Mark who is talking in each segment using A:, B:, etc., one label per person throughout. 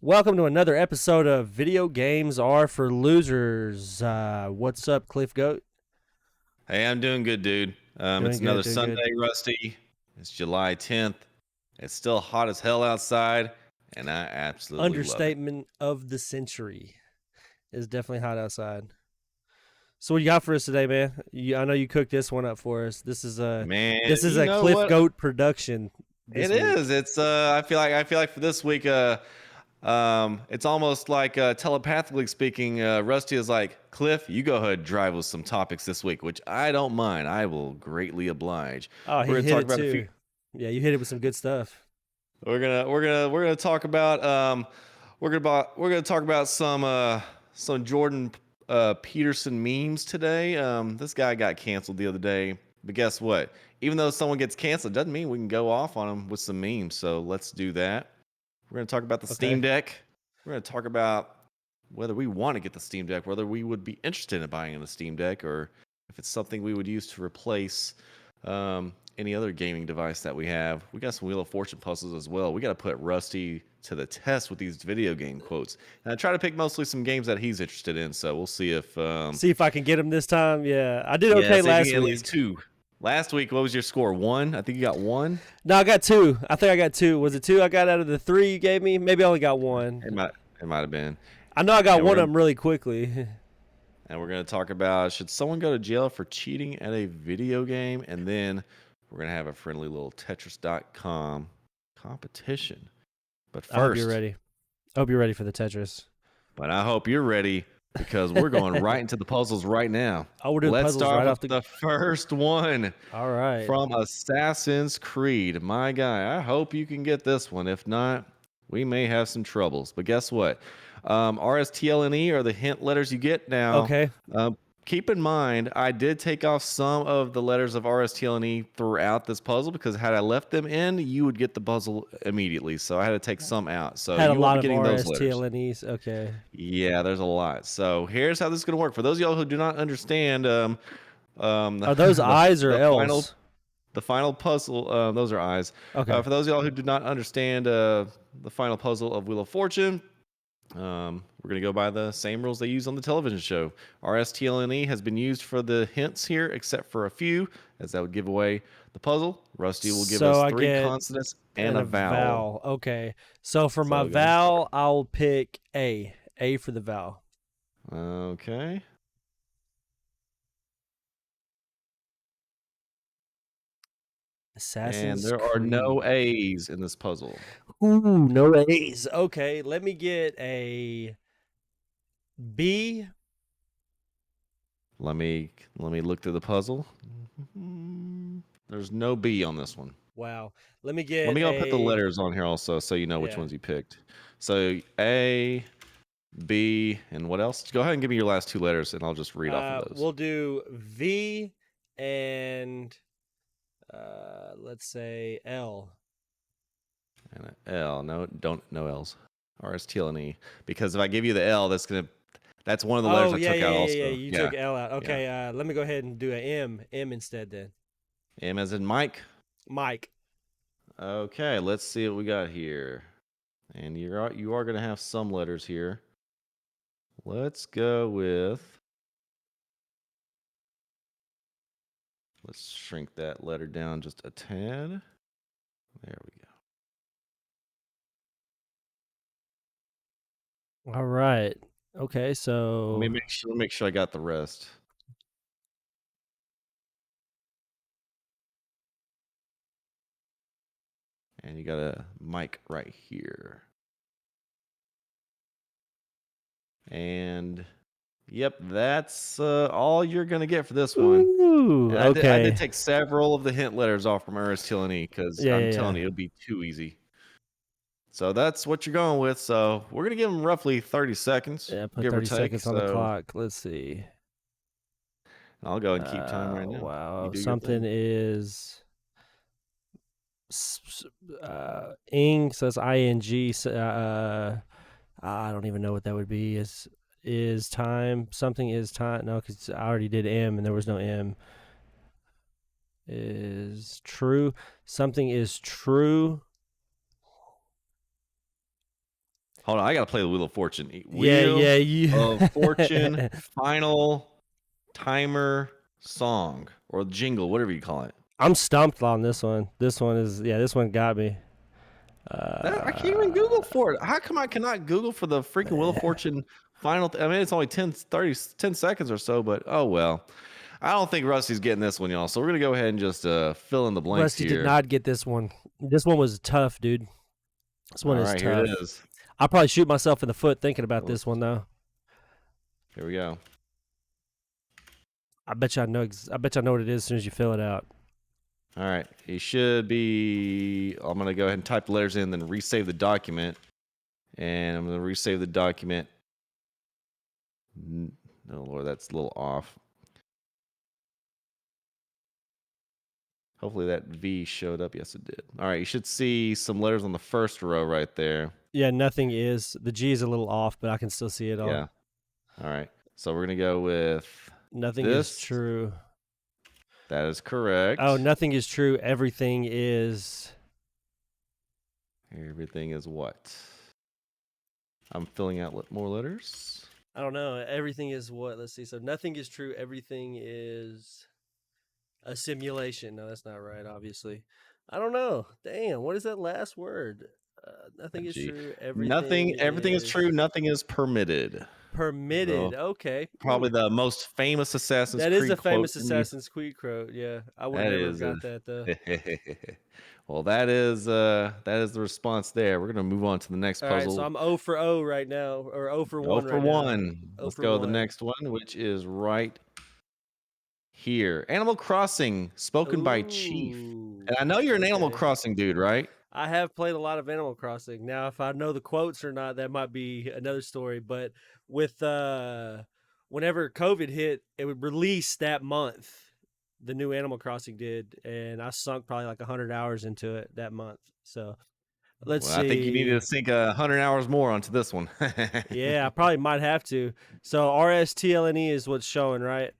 A: Welcome to another episode of Video Games Are for Losers. What's up, Cliffgoat?
B: Hey, I'm doing good, dude.
A: Doing
B: It's
A: good,
B: another
A: doing good.
B: Sunday, Rusty. It's July 10th. It's still hot as hell outside, and I absolutely love it.
A: Understatement of the century. It's definitely hot outside. So what you got for us today, man? I know you cooked this one up for us. This is a
B: Man,
A: this is
B: you
A: a
B: know what?
A: Cliffgoat production
B: It
A: this
B: is.
A: week.
B: I feel like for this week, it's almost like telepathically speaking, Rusty is like, Cliff, you go ahead and drive with some topics this week, which I don't mind. I will greatly oblige.
A: Oh,
B: We're
A: he
B: gonna
A: hit
B: talk
A: it
B: about a few.
A: too. Yeah, you hit it with some good stuff.
B: We're gonna talk about we're gonna talk about some Jordan Peterson memes today. This guy got canceled the other day, but guess what? Even though someone gets canceled, doesn't mean we can go off on him with some memes. So let's do that. We're gonna talk about the Steam
A: Okay.
B: Deck. We're gonna talk about whether we want to get the Steam Deck, whether we would be interested in buying a Steam Deck, or if it's something we would use to replace any other gaming device that we have. We got some Wheel of Fortune puzzles as well. We got to put Rusty to the test with these video game quotes. And I try to pick mostly some games that he's interested in. So we'll see if,
A: See if I can get him this time. Yeah, I did
B: yeah,
A: okay
B: see if you
A: last
B: get at least
A: week.
B: two. Last week, what was your score? One? I think you got one.
A: No, I got two. I think I got two. Was it two I got out of the three you gave me? Maybe I only got
B: It
A: one.
B: might, it might have been.
A: I know I got
B: And we're
A: one of
B: gonna
A: them really quickly.
B: and we're gonna talk about should someone go to jail for cheating at a video game, and then we're gonna have a friendly little Tetris.com competition. But
A: I hope you're
B: first,
A: ready. I hope you're ready for the Tetris.
B: but I hope you're ready because we're going right into the puzzles right now.
A: Oh, we're doing
B: Let's
A: puzzles
B: start
A: right
B: with
A: off the.
B: the first one
A: All right.
B: from Assassin's Creed. My guy, I hope you can get this one. If not, we may have some troubles. But guess what? RSTLNE are the hint letters you get now.
A: Okay.
B: Keep in mind, I did take off some of the letters of RSTLNE throughout this puzzle because had I left them in, you would get the puzzle immediately. So I had to take some out. So
A: Had a
B: you won't
A: lot
B: be
A: of
B: getting those letters.
A: RSTLNEs. Okay.
B: Yeah, there's a lot. So here's how this is going to work. For those of y'all who do not understand,
A: Are those eyes or
B: the final
A: L's?
B: the final puzzle, those are eyes.
A: Okay.
B: For those of y'all who do not understand the final puzzle of Wheel of Fortune, we're going to go by the same rules they use on the television show. RSTLNE has been used for the hints here, except for a few, as that would give away the puzzle. Rusty will give
A: So
B: us
A: I
B: three
A: get
B: consonants and
A: and
B: a
A: a
B: vowel.
A: vowel. Okay. So for my
B: So go ahead and start.
A: vowel, I'll pick A. A for the vowel.
B: Okay. And
A: Assassin's
B: there are no
A: Creed.
B: A's in this puzzle.
A: Ooh, no A's. Okay. Let me get a B.
B: Let me look through the puzzle. There's no B on this one.
A: Wow. Let me
B: Let
A: get
B: me go put the
A: a.
B: letters on here also so you know which
A: Yeah.
B: ones you picked. So A, B, and what else? Go ahead and give me your last two letters and I'll just read off of those.
A: We'll do V and let's say L.
B: And an L. No L's. RSTLNE. Because if I give you the L, that's one of the letters
A: Oh
B: I
A: yeah,
B: took
A: yeah,
B: out
A: yeah, yeah.
B: also.
A: You
B: Yeah.
A: took L out.
B: Yeah.
A: Okay. Let me go ahead and do an M. M instead then.
B: M as in Mike.
A: Mike.
B: Okay, let's see what we got here. And you are gonna have some letters here. Let's go with. Let's shrink that letter down just a tad. There we go.
A: All right. Okay.
B: Let me
A: So
B: make sure I got the rest. And you got a mic right here. And yep, that's all you're gonna get for this one.
A: ooh.
B: And I did
A: Okay.
B: take several of the hint letters off from Aristotle because
A: Yeah,
B: I'm
A: yeah,
B: telling
A: yeah.
B: you, it'll be too easy. So that's what you're going with. So we're gonna give them roughly 30 seconds,
A: Yeah. Put
B: give or
A: 30
B: take.
A: seconds on the
B: So
A: clock. Let's see.
B: I'll go and keep time right now. You
A: Wow.
B: do your
A: Something
B: thing.
A: is ing. So it's ing. I don't even know what that would be. Is time. Something is time. No, because I already did M and there was no M. Is true. Something is true.
B: Hold on, I gotta play the Wheel of Fortune.
A: Yeah,
B: Wheel
A: yeah, you.
B: of Fortune final timer song or jingle, whatever you call it.
A: I'm stumped on this one. This one got me.
B: I can't even Google for it. How come I cannot Google for the freaking Wheel of Fortune final? I mean, it's only 10 seconds or so, but oh well. I don't think Rusty's getting this one, y'all. So we're gonna go ahead and just fill in the blanks
A: Rusty did
B: here.
A: not get this one. This one was tough, dude. This one
B: All
A: is
B: right, here it
A: tough.
B: is.
A: I'll probably shoot myself in the foot thinking about this one though.
B: Here we go.
A: I bet you I know. I bet you I know what it is as soon as you fill it out.
B: All right, he should be. I'm gonna go ahead and type the letters in, then resave the document, and I'm gonna resave the document. No, Lord, that's a little off. Hopefully that V showed up. Yes, it did. All right, you should see some letters on the first row right there.
A: Yeah, nothing is. The G is a little off, but I can still see it all.
B: Yeah. All right. So we're gonna go with
A: Nothing is
B: this.
A: true.
B: That is correct.
A: Oh, nothing is true. Everything is.
B: Everything is what? I'm filling out more letters.
A: I don't know. Everything is what? Let's see. So nothing is true. Everything is a simulation. No, that's not right. Obviously, I don't know. Damn. What is that last word? Nothing is
B: G.
A: true. Everything
B: Nothing. Everything is true.
A: is
B: Nothing is permitted.
A: permitted.
B: So
A: Okay.
B: probably the most famous Assassin's
A: That is
B: Creed
A: a
B: quote
A: famous
B: in the.
A: Assassin's Creed quote. Yeah, I would have
B: That
A: never
B: is
A: got that though.
B: well, that is the response there. We're gonna move on to the next
A: All right, so
B: puzzle.
A: I'm 0 for 0 right now, or 0 for
B: Go
A: 1
B: for
A: right now.
B: one.
A: 0
B: Let's
A: for
B: go to the
A: 1.
B: next one, which is right here. Animal Crossing, spoken by Chief.
A: Ooh.
B: And I know you're an Animal
A: Okay.
B: Crossing dude, right?
A: I have played a lot of Animal Crossing. Now, if I know the quotes or not, that might be another story. But with whenever COVID hit, it would release that month. The new Animal Crossing did, and I sunk probably like 100 hours into it that month. So let's
B: Well, I think you need to
A: see.
B: sink 100 hours more onto this one.
A: Yeah, I probably might have to. So RSTLNE is what's showing, right?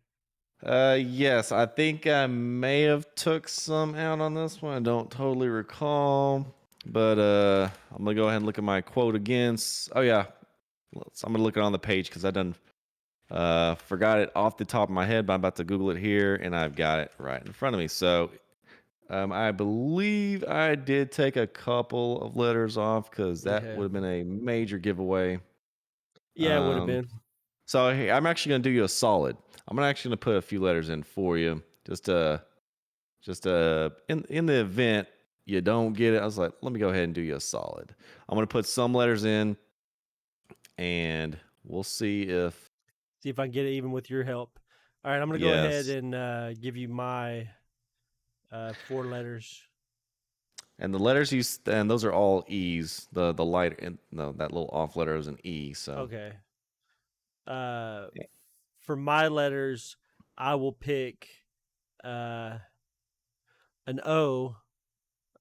B: Yes, I think I may have took some out on this one. I don't totally recall, but I'm gonna go ahead and look at my quote again. Oh yeah, I'm gonna look it on the page because I done forgot it off the top of my head, but I'm about to Google it here, and I've got it right in front of me. So I believe I did take a couple of letters off because that
A: Okay.
B: would have been a major giveaway.
A: Yeah, it would have
B: Um,
A: been.
B: so hey, I'm actually gonna do you a solid. I'm actually gonna put a few letters in for you, just in the event you don't get it. I was like, let me go ahead and do you a solid. I'm gonna put some letters in, and we'll see if
A: See if I can get it even with your help. All right, I'm gonna go ahead
B: yes.
A: and give you my 4 letters.
B: And the letters and those are all E's. The light and no, that little off letter is an E. So
A: Okay. Uh, for my letters, I will pick uh, an O,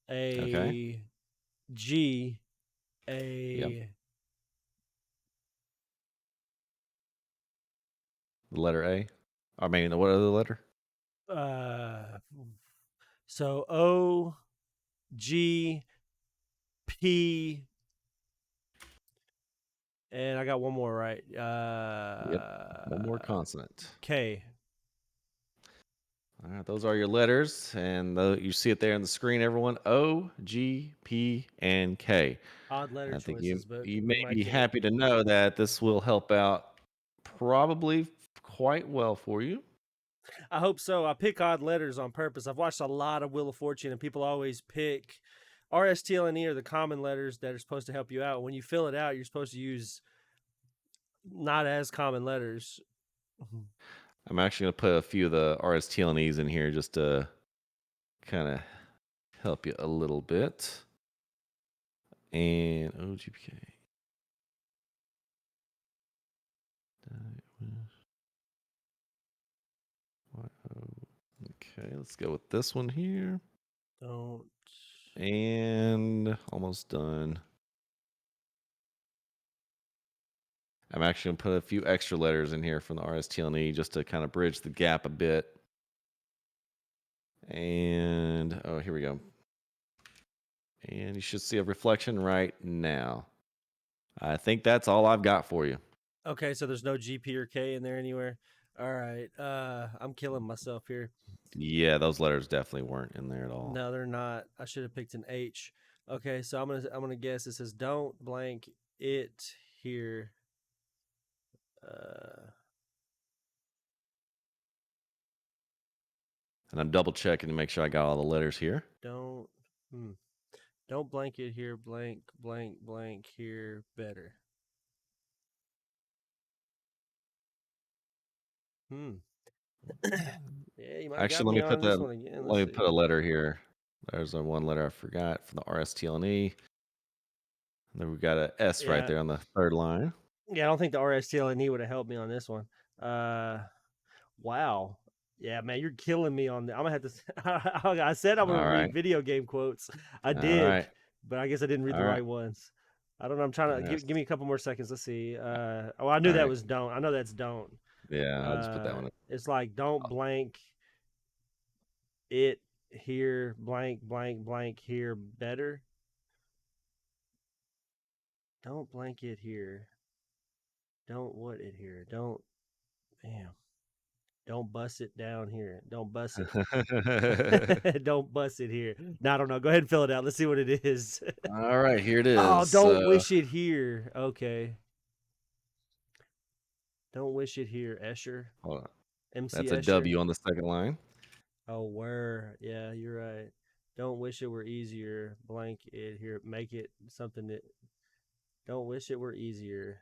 B: okay,
A: a G,
B: yep.
A: a
B: The letter A. I mean, what other letter?
A: uh, so O, G, P, and I got one more right.
B: Yep. One more consonant.
A: K.
B: All right, those are your letters, and you see it there on the screen, everyone. O, G, P, and K.
A: Odd letter
B: I think you
A: choices, but
B: you
A: we
B: may
A: might
B: be
A: get it.
B: happy to know that this will help out probably quite well for you.
A: I hope so. I pick odd letters on purpose. I've watched a lot of Wheel of Fortune, and people always pick RSTLNE are the common letters that are supposed to help you out. When you fill it out, you're supposed to use not as common letters.
B: I'm actually going to put a few of the RSTLNEs in here just to kind of help you a little bit. And OGPK. Okay, let's go with this one here.
A: Don't.
B: And almost done. I'm actually going to put a few extra letters in here from the RSTLNE just to kind of bridge the gap a bit. And, oh, here we go. And you should see a reflection right now. I think that's all I've got for you.
A: Okay, so there's no GP or K in there anywhere. All right, I'm killing myself here.
B: Yeah, those letters definitely weren't in there at all.
A: No, they're not. I should have picked an H. Okay, so I'm gonna guess it says don't blank it here. Uh,
B: And I'm double checking to make sure I got all the letters here.
A: don't hmm, don't blank it here. Blank blank blank here. Better. Hmm. Yeah, you might have got
B: Actually,
A: me on this one again.
B: let
A: Let's
B: me
A: see.
B: put a letter here. There's a one letter I forgot for the RSTLNE. And then we got a S right
A: Yeah,
B: there on the third line.
A: yeah. I don't think the RSTLNE would have helped me on this one. Wow. Yeah, man, you're killing me on I'm gonna have to. I said I'm gonna
B: All
A: read
B: right.
A: video game quotes. I
B: All
A: did,
B: right.
A: but I guess I didn't read
B: All
A: the
B: right.
A: right ones. I don't know. I'm trying to
B: Yes.
A: give me a couple more seconds. Let's see. Oh, I knew
B: All
A: that
B: right.
A: was don't. I know that's don't.
B: Yeah, I'll just put that one in.
A: It's like don't blank it here blank blank blank here better. Don't blank it here. Don't what it here. Don't damn. Don't bust it down here. Don't bust it. Don't bust it here. No, I don't know. Go ahead and fill it out. Let's see what it is.
B: All right, here it
A: Oh,
B: is.
A: don't wish it here. Okay. Don't wish it here. Escher.
B: Hold on.
A: MC
B: That's a
A: Escher.
B: W on the second line.
A: Oh, where? Yeah, you're right. Don't wish it were easier. Blank it here. Make it something that. Don't wish it were easier.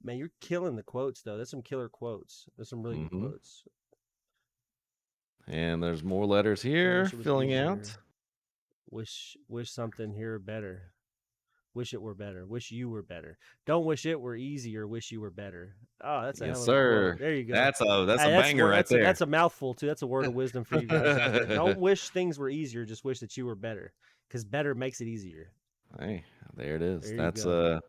A: Man, you're killing the quotes though. That's some killer quotes. There's some really good
B: Mm-hmm.
A: quotes.
B: And there's more letters
A: Don't
B: here
A: wish it was
B: filling out.
A: easier. Wish something here better. Wish it were better. Wish you were better. Don't wish it were easier. Wish you were better. Oh, that's a
B: Yes,
A: hell of a quote.
B: sir.
A: There you go.
B: That's a
A: Hey,
B: banger right there.
A: that's a mouthful too. That's a word of wisdom for you guys out there. Don't wish things were easier. Just wish that you were better, because better makes it easier.
B: Hey, there it is.
A: There you go.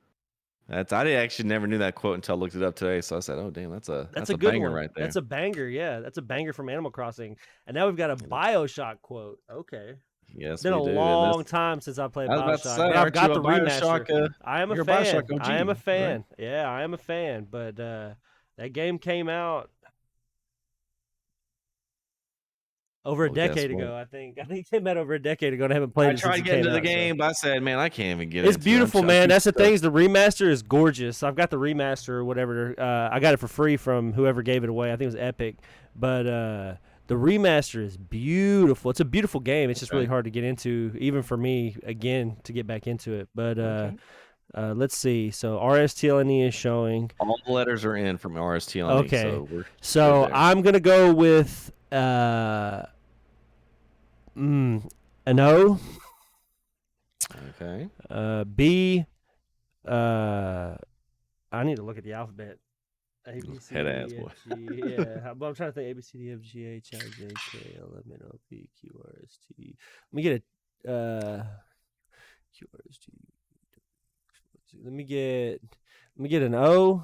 B: That's I actually never knew that quote until I looked it up today. So I said, "Oh, damn,
A: That's
B: that's
A: a
B: a
A: good
B: banger
A: one.
B: right there."
A: That's a banger. Yeah, that's a banger from Animal Crossing. And now we've got a BioShock quote. Okay. It's
B: Yes,
A: been a
B: we do. And this,
A: long time since I played
B: I was about to
A: BioShock,
B: say,
A: but I've
B: aren't you
A: got
B: a
A: the remaster.
B: Bioshock?
A: I am a
B: You're a Bioshock
A: fan. I am a
B: OG, right?
A: fan. Yeah, I am a fan. But that game came out over a
B: Well, guess
A: decade
B: what?
A: ago. I think it came out over a decade ago, and I haven't played
B: I
A: it since
B: tried
A: it
B: getting
A: came
B: into the
A: out. So
B: game, but I said, "Man, I can't even get
A: it's
B: into it.
A: beautiful,
B: I'm
A: man.
B: too
A: That's the
B: stuck."
A: thing. Is the remaster is gorgeous. I've got the remaster or whatever. I got it for free from whoever gave it away. I think it was Epic, but the remaster is beautiful. It's a beautiful game. It's just really
B: Okay.
A: hard to get into, even for me. Again, to get back into it, but.
B: Okay.
A: Let's see. So RSTLNE is showing.
B: All the letters are in from RSTLNE,
A: Okay.
B: so we're good
A: So
B: there.
A: I'm gonna go with an O.
B: Okay.
A: B. I need to look at the alphabet. A B C
B: Head ass
A: D F
B: boy.
A: G. Yeah, but I'm trying to think. A B C D F G H I J K L M N O P Q R S T. Let me get a Q R S T. Let me get an O.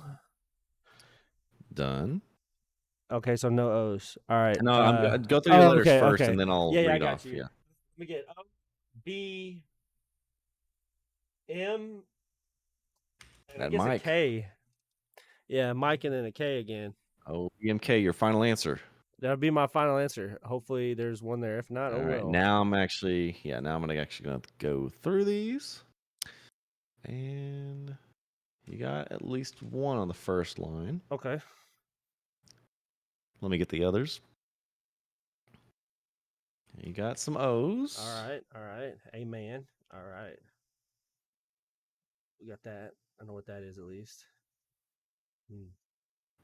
B: Done.
A: Okay, so no O's. All right.
B: No, go through your
A: Oh,
B: letters
A: okay,
B: first, and
A: okay.
B: then I'll
A: Yeah, I
B: read
A: got
B: off.
A: you.
B: Yeah.
A: Let me get O, B, M, and I
B: That
A: guess a
B: Mike.
A: K. Yeah, Mike and then a K again.
B: Oh, BMK, your final answer.
A: That'll be my final answer. Hopefully, there's one there. If not,
B: All
A: oh
B: right.
A: well.
B: Now I'm gonna go through these, and you got at least one on the first line.
A: Okay.
B: Let me get the others. You got some O's.
A: All right. All right. Amen. All right. We got that. I know what that is at least.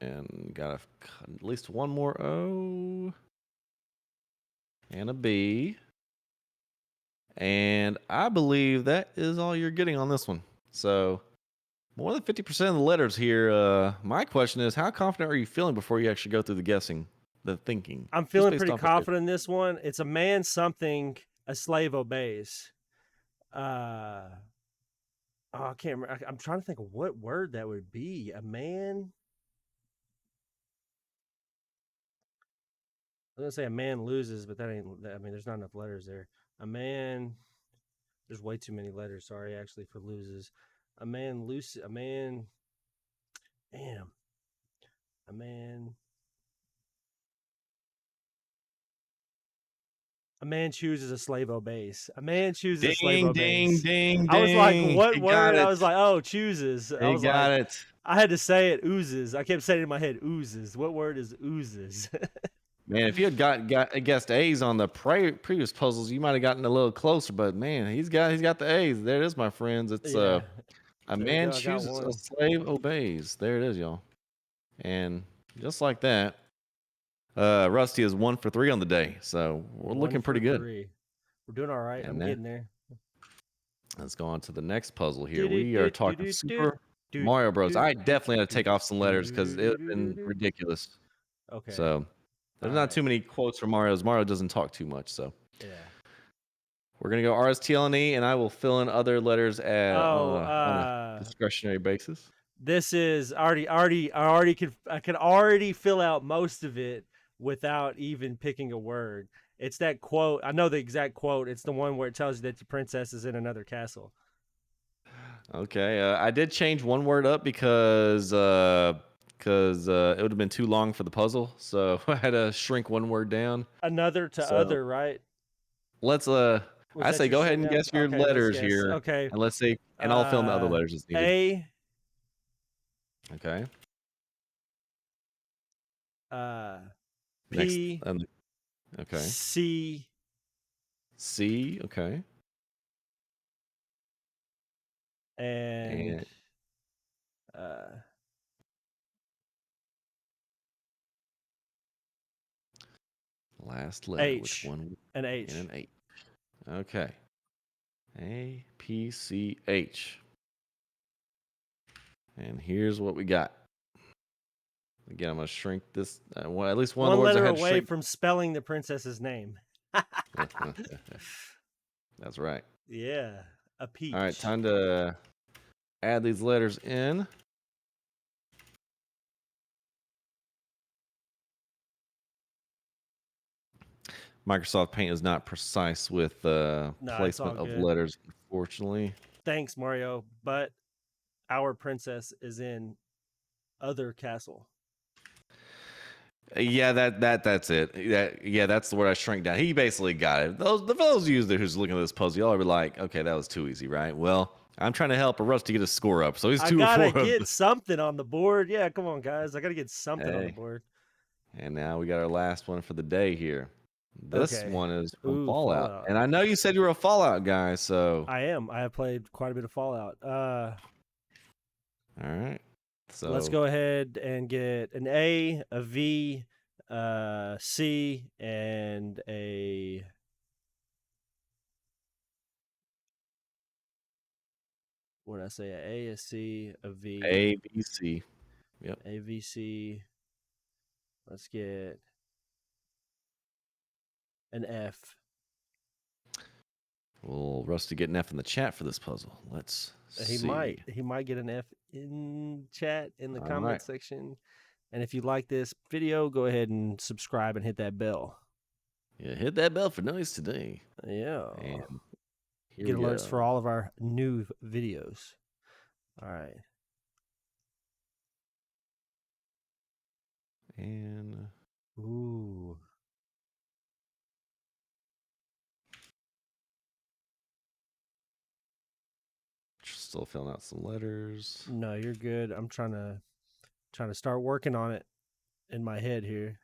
B: And got at least one more O. And a B. And I believe that is all you're getting on this one. So more than 50% of the letters here. My question is, how confident are you feeling before you actually go through the guessing, the thinking?
A: I'm
B: Just
A: feeling
B: based
A: pretty
B: off of it.
A: confident in this one. It's a man something a slave obeys. Oh, I can't remember. I'm trying to think of what word that would be. A man. I was gonna say a man loses, but that ain't. I mean, there's not enough letters there. A man. There's way too many letters. Sorry, actually, for loses. A man loose. A man. Damn. A man. A man chooses, a slave obeys. A man chooses, a slave
B: Ding, ding,
A: obeys.
B: ding,
A: I was like,
B: ding.
A: what
B: You got
A: word? I
B: it.
A: was like, oh, chooses. I
B: You
A: was like,
B: got it.
A: I had to say it. Oozes. I kept saying it in my head. Oozes. What word is oozes?
B: Man, if you had got guessed A's on the previous puzzles, you might have gotten a little closer. But man, he's got the A's. There it is, my friends. It's
A: Yeah.
B: a
A: There we
B: man
A: go. I got
B: chooses, a
A: one.
B: slave obeys. There it is, y'all. And just like that, Rusty is 1 for 3 on the day. So we're
A: One
B: looking
A: for
B: pretty good.
A: three. We're doing all right.
B: And
A: I'm
B: now
A: getting there.
B: let's go on to the next puzzle here.
A: Do do
B: We are
A: do do
B: talking
A: do do
B: Super
A: do
B: Mario Bros.
A: do
B: I
A: do
B: definitely had to
A: do
B: take off some
A: do
B: letters because it would have
A: do do
B: been
A: do.
B: ridiculous.
A: Okay.
B: So
A: All
B: there's not
A: right.
B: too many quotes from Mario's. Mario doesn't talk too much. So
A: Yeah.
B: we're gonna go RSTLNE, and I will fill in other letters
A: Oh,
B: on a discretionary basis.
A: this is I could already fill out most of it without even picking a word. It's that quote. I know the exact quote. It's the one where it tells you that the princess is in another castle.
B: Okay, I did change one word up because it would have been too long for the puzzle, so I had to shrink one word down.
A: Another to
B: So
A: other, right?
B: let's
A: Was
B: I
A: that
B: say
A: your
B: go ahead
A: shutting
B: and
A: down?
B: guess your
A: Okay, let's
B: letters
A: guess.
B: here,
A: Okay.
B: and let's see, and I'll fill in the other
A: Uh
B: letters as needed.
A: A
B: Okay.
A: uh
B: Next,
A: P
B: okay.
A: C
B: C, okay,
A: and
B: and
A: uh
B: last letter, which
A: H.
B: one?
A: And
B: And
A: H.
B: an H. Okay. A P C H. And here's what we got. Again, I'm gonna shrink this. Well, at least one of the
A: One
B: words I
A: letter
B: had to
A: away
B: shrink.
A: from spelling the princess's name.
B: That's right.
A: Yeah, a
B: All right,
A: peach.
B: time to add these letters in. Microsoft Paint is not precise with
A: No, it's all
B: placement of
A: good.
B: letters, unfortunately.
A: Thanks, Mario. But our princess is in other castle.
B: Yeah, that's it. Yeah, that's the word I shrank down. He basically got it. Those of you who's looking at this puzzle, y'all are like, okay, that was too easy, right? Well, I'm trying to help Rusty get his score up, so he's
A: I
B: two or
A: gotta
B: four of
A: get
B: the.
A: something on the board. Yeah, come on, guys. I gotta get something on the
B: Hey,
A: board.
B: and now we got our last one for the day here. This
A: Okay.
B: one is from
A: Ooh,
B: Fallout,
A: Fallout.
B: and I know you said you were a Fallout guy, so
A: I am. I have played quite a bit of Fallout.
B: all right.
A: Let's
B: So
A: go ahead and get an A, a V, C, and a what did I say? A, a C, a V,
B: A, B, C. Yep.
A: A, V, C. Let's get an F.
B: Well, Rusty get an F in the chat for this puzzle. Let's see.
A: He might get an F in chat in the
B: All right.
A: comment section. And if you like this video, go ahead and subscribe and hit that bell.
B: Yeah, hit that bell for noise today.
A: Yeah.
B: And here
A: Get
B: we
A: alerts for
B: go.
A: all of our new videos. All right.
B: And
A: Ooh.
B: still filling out some letters.
A: No, you're good. I'm trying to start working on it in my head here.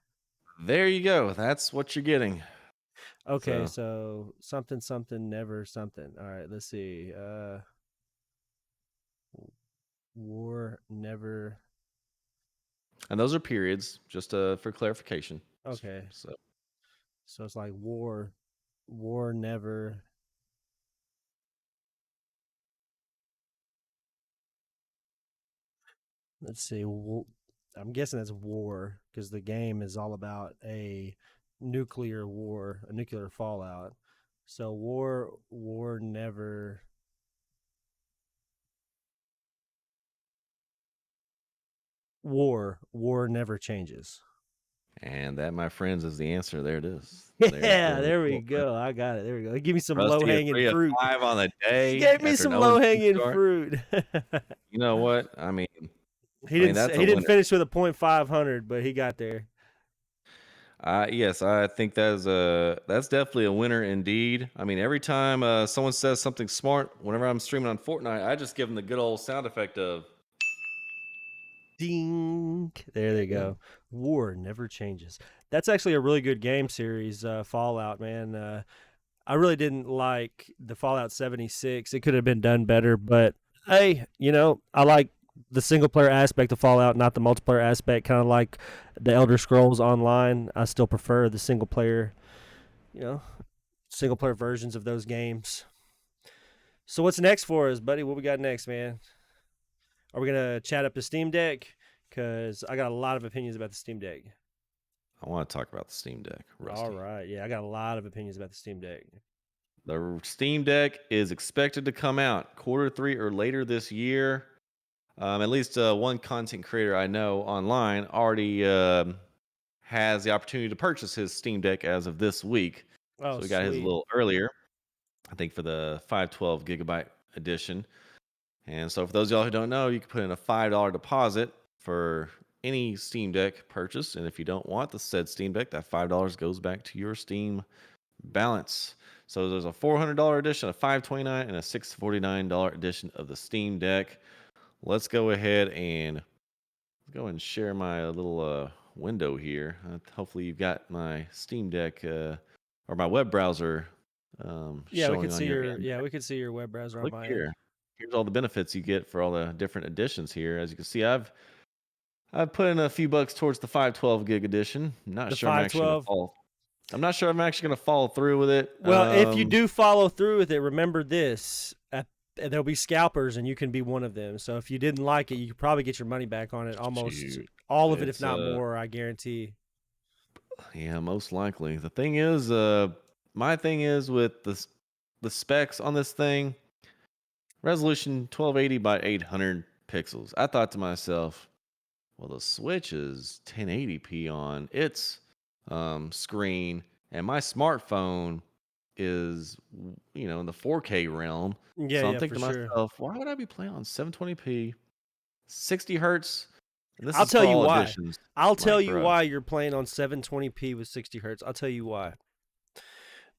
B: There you go. That's what you're getting.
A: Okay,
B: So,
A: so something something never something. All right, let's see. War never.
B: and those are periods, just for clarification.
A: Okay.
B: So,
A: So it's like war never. Let's see. I'm guessing it's war because the game is all about a nuclear war, a nuclear fallout. So war never. War never changes.
B: And that, my friends, is the answer. There it is. There's
A: Yeah,
B: the
A: there we
B: quote.
A: go. I got it. There we go. Give me some low
B: Rusty, a
A: hanging
B: 3 of
A: fruit.
B: 5 on the day
A: Gave me
B: after an
A: some
B: 0-2
A: low hanging
B: start.
A: fruit.
B: You know what? I mean, that's
A: He
B: a
A: didn't
B: winner.
A: finish with a .500, but he got there.
B: Yes, I think that's definitely a winner indeed. I mean, every time someone says something smart, whenever I'm streaming on Fortnite, I just give them the good old sound effect of.
A: Ding. There they
B: There you go.
A: go. War never changes. That's actually a really good game series, Fallout, man. I really didn't like the Fallout 76. It could have been done better, but hey, I like the single player aspect of Fallout, not the multiplayer aspect, kind of like the Elder Scrolls Online. I still prefer the you know, single player versions of those games. So what's next for us, buddy? What we got next, man? Are we gonna chat up the Steam Deck? Because I got a lot of opinions about the Steam Deck.
B: I want to talk about the Steam Deck,
A: All
B: Rusty.
A: right, yeah, I got a lot of opinions about the Steam Deck.
B: The Steam Deck is expected to come out Q3 or later this year. At least one content creator I know online already has the opportunity to purchase his Steam Deck as of this week.
A: Oh,
B: So he got his a
A: sweet.
B: little earlier, I think for the 512 gigabyte edition. And so for those of y'all who don't know, you can put in a $5 deposit for any Steam Deck purchase. And if you don't want the said Steam Deck, that $5 goes back to your Steam balance. So there's a $400 edition, a $529, and a $649 edition of the Steam Deck. Let's go ahead and share my little window here. Hopefully you've got my Steam Deck or my web browser
A: Yeah, we
B: showing
A: could
B: on
A: see
B: your
A: your
B: end.
A: yeah we could see your web browser on
B: Look
A: my end.
B: here. Here's all the benefits you get for all the different editions here. As you can see, I've put in a few bucks towards the 512 gig edition.
A: The 512.
B: I'm not sure I'm actually gonna follow through with it.
A: Well, if you do follow through with it, remember this: there'll be scalpers, and you can be one of them. So if you didn't like it, you could probably get your money back on it. Almost
B: Shoot.
A: all of it, if
B: It's
A: not more, I guarantee.
B: Yeah, most likely. The thing is, my thing is with the specs on this thing, resolution 1280 by 800 pixels. I thought to myself, well, the Switch is 1080p on its screen, and my smartphone is in the 4K realm.
A: Yeah,
B: So I'm
A: yeah,
B: thinking
A: for
B: to
A: sure.
B: myself, why would I be playing on 720p, 60 hertz? And this
A: I'll
B: is
A: tell
B: for
A: you
B: all
A: why.
B: editions.
A: I'll tell
B: Like,
A: you
B: bruh,
A: why you're playing on 720p with 60 hertz. I'll tell you why.